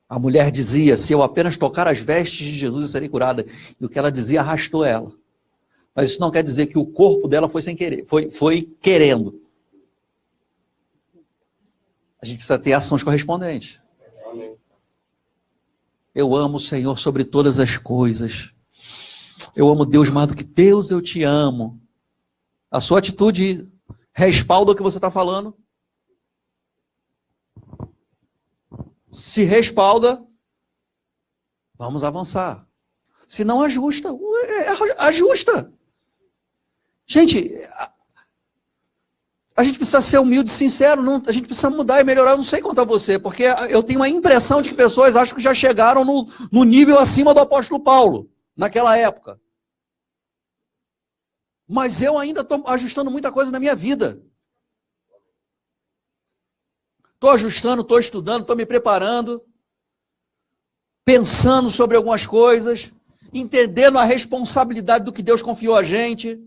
A mulher dizia: se eu apenas tocar as vestes de Jesus, eu serei curada. E o que ela dizia arrastou ela. Mas isso não quer dizer que o corpo dela foi sem querer, foi querendo. A gente precisa ter ações correspondentes. Eu amo o Senhor sobre todas as coisas. Eu amo Deus mais do que Deus, eu te amo. A sua atitude respalda o que você está falando? Se respalda, vamos avançar. Se não, ajusta. Ajusta. Gente, a gente precisa ser humilde e sincero. A gente precisa mudar e melhorar. Eu não sei contar você, porque eu tenho a impressão de que pessoas acham que já chegaram no nível acima do apóstolo Paulo, naquela época. Mas eu ainda estou ajustando muita coisa na minha vida. Estou ajustando, estou estudando, estou me preparando, pensando sobre algumas coisas, entendendo a responsabilidade do que Deus confiou a gente,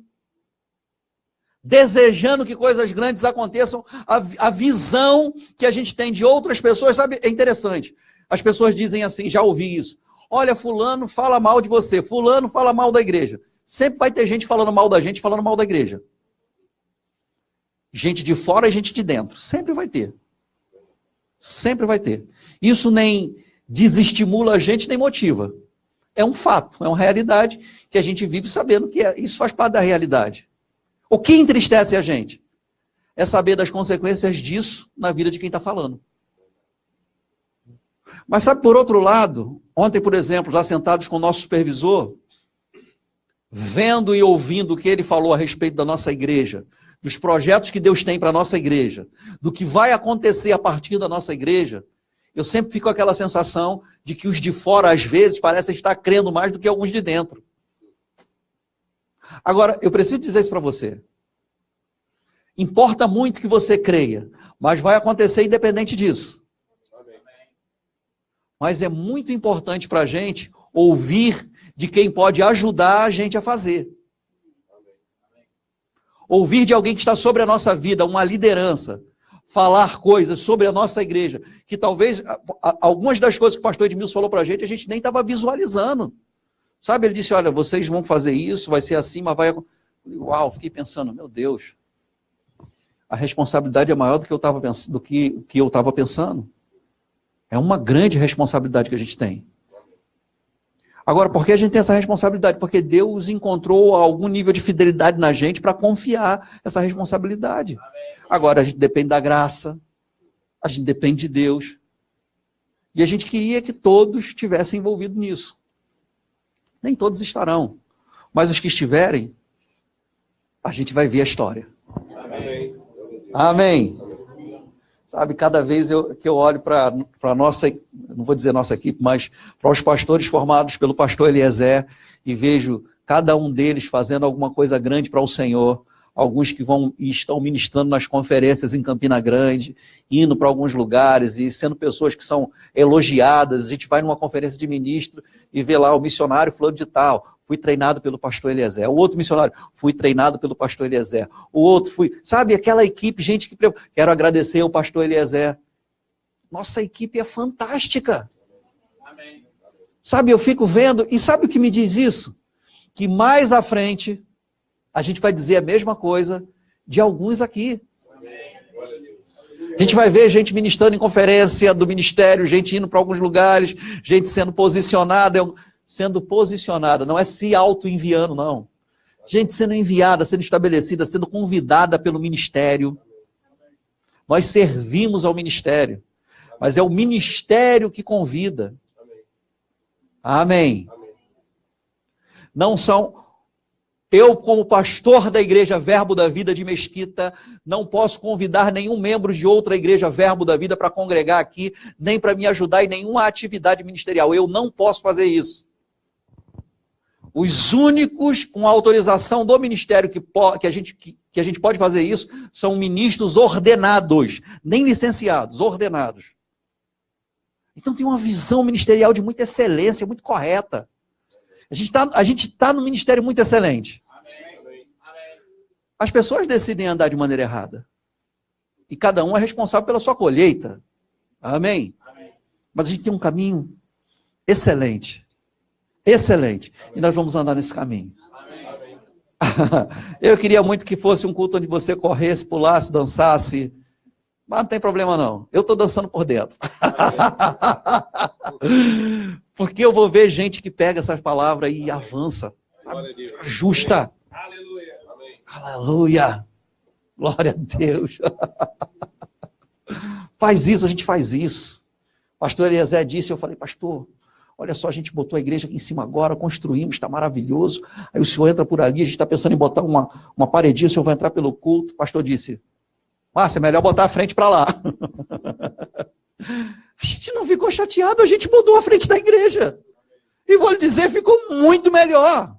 desejando que coisas grandes aconteçam, a visão que a gente tem de outras pessoas, sabe, é interessante. As pessoas dizem assim, já ouvi isso: olha, fulano fala mal de você, fulano fala mal da igreja. Sempre vai ter gente falando mal da gente, falando mal da igreja. Gente de fora e gente de dentro, sempre vai ter. Sempre vai ter. Isso nem desestimula a gente, nem motiva. É um fato, é uma realidade que a gente vive sabendo que isso faz parte da realidade. O que entristece a gente é saber das consequências disso na vida de quem está falando. Mas sabe, por outro lado, ontem, por exemplo, já sentados com o nosso supervisor, vendo e ouvindo o que ele falou a respeito da nossa igreja, dos projetos que Deus tem para a nossa igreja, do que vai acontecer a partir da nossa igreja, eu sempre fico com aquela sensação de que os de fora, às vezes, parecem estar crendo mais do que alguns de dentro. Agora, eu preciso dizer isso para você. Importa muito que você creia, mas vai acontecer independente disso. Mas é muito importante para a gente ouvir de quem pode ajudar a gente a fazer. Ouvir de alguém que está sobre a nossa vida, uma liderança, falar coisas sobre a nossa igreja, que talvez algumas das coisas que o pastor Edmilson falou para a gente nem estava visualizando. Sabe, ele disse, olha, vocês vão fazer isso, vai ser assim, mas vai... Uau, fiquei pensando, meu Deus, a responsabilidade é maior do que eu estava pensando, do que eu estava pensando. É uma grande responsabilidade que a gente tem. Agora, por que a gente tem essa responsabilidade? Porque Deus encontrou algum nível de fidelidade na gente para confiar essa responsabilidade. Agora, a gente depende da graça, a gente depende de Deus. E a gente queria que todos estivessem envolvidos nisso. Nem todos estarão. Mas os que estiverem, a gente vai ver a história. Amém. Amém. Sabe, cada vez que eu olho para a nossa, não vou dizer nossa equipe, mas para os pastores formados pelo pastor Eliezer, e vejo cada um deles fazendo alguma coisa grande para o Senhor, alguns que vão e estão ministrando nas conferências em Campina Grande, indo para alguns lugares e sendo pessoas que são elogiadas. A gente vai numa conferência de ministro e vê lá o missionário fulano de tal, fui treinado pelo pastor Eliezer. O outro missionário, fui treinado pelo pastor Eliezer. O outro, sabe, aquela equipe, gente que... Quero agradecer ao pastor Eliezer. Nossa equipe é fantástica. Amém. Sabe, eu fico vendo, e sabe o que me diz isso? Que mais à frente, a gente vai dizer a mesma coisa de alguns aqui. A gente vai ver gente ministrando em conferência do ministério, gente indo para alguns lugares, gente sendo posicionada... não é se auto-enviando, não. Gente sendo enviada, sendo estabelecida, sendo convidada pelo ministério. Nós servimos ao ministério, mas é o ministério que convida. Amém. Não são... Eu, como pastor da igreja Verbo da Vida de Mesquita, não posso convidar nenhum membro de outra igreja Verbo da Vida para congregar aqui, nem para me ajudar em nenhuma atividade ministerial. Eu não posso fazer isso. Os únicos com autorização do ministério que a gente pode fazer isso são ministros ordenados, nem licenciados, ordenados. Então tem uma visão ministerial de muita excelência, muito correta. A gente tá no ministério muito excelente. As pessoas decidem andar de maneira errada. E cada um é responsável pela sua colheita. Amém? Mas a gente tem um caminho excelente. Excelente. E nós vamos andar nesse caminho. Eu queria muito que fosse um culto onde você corresse, pulasse, dançasse. Mas não tem problema não. Eu estou dançando por dentro. Porque eu vou ver gente que pega essas palavras e avança. Sabe? Justa. Aleluia. Aleluia. Glória a Deus. Faz isso, a gente faz isso. Pastor Eliezer disse, eu falei, pastor, olha só, a gente botou a igreja aqui em cima agora, construímos, está maravilhoso. Aí o senhor entra por ali, a gente está pensando em botar uma paredinha, o senhor vai entrar pelo culto. O pastor disse, Márcia, é melhor botar a frente para lá. A gente não ficou chateado, a gente mudou a frente da igreja. E vou lhe dizer, ficou muito melhor.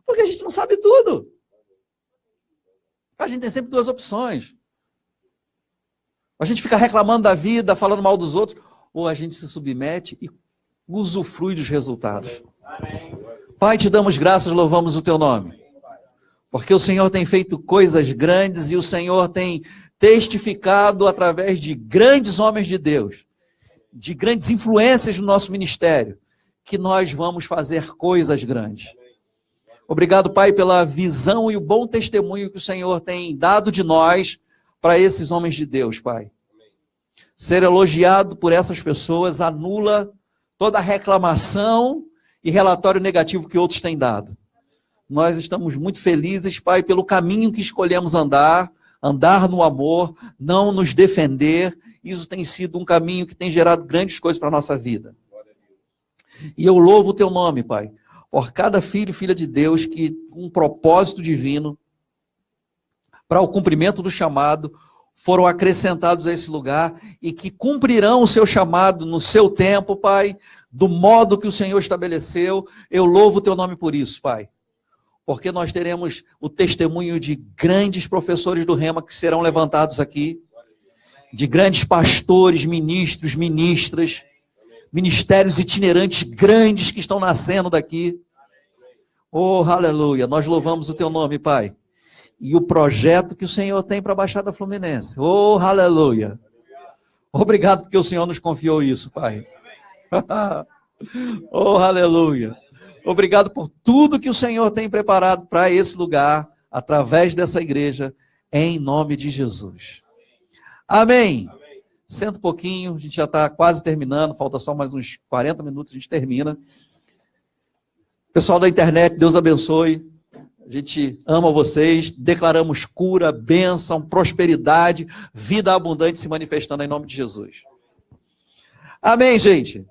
Porque a gente não sabe tudo. A gente tem sempre duas opções. A gente fica reclamando da vida, falando mal dos outros, ou a gente se submete e usufrui dos resultados. Pai, te damos graças, louvamos o teu nome. Porque o Senhor tem feito coisas grandes e o Senhor tem testificado através de grandes homens de Deus, de grandes influências no nosso ministério, que nós vamos fazer coisas grandes. Obrigado, Pai, pela visão e o bom testemunho que o Senhor tem dado de nós para esses homens de Deus, Pai. Ser elogiado por essas pessoas anula toda reclamação e relatório negativo que outros têm dado. Nós estamos muito felizes, Pai, pelo caminho que escolhemos andar no amor, não nos defender. Isso tem sido um caminho que tem gerado grandes coisas para a nossa vida. E eu louvo o teu nome, Pai, por cada filho e filha de Deus que, com um propósito divino, para o cumprimento do chamado, foram acrescentados a esse lugar e que cumprirão o seu chamado no seu tempo, Pai, do modo que o Senhor estabeleceu. Eu louvo o teu nome por isso, Pai. Porque nós teremos o testemunho de grandes professores do Rema que serão levantados aqui, de grandes pastores, ministros, ministras, ministérios itinerantes grandes que estão nascendo daqui. Oh, aleluia! Nós louvamos o teu nome, Pai. E o projeto que o Senhor tem para a Baixada Fluminense. Oh, aleluia! Obrigado porque o Senhor nos confiou isso, Pai. Oh, aleluia! Obrigado por tudo que o Senhor tem preparado para esse lugar, através dessa igreja, em nome de Jesus. Amém. Senta um pouquinho, a gente já está quase terminando, falta só mais uns 40 minutos, a gente termina. Pessoal da internet, Deus abençoe. A gente ama vocês, declaramos cura, bênção, prosperidade, vida abundante se manifestando em nome de Jesus. Amém, gente.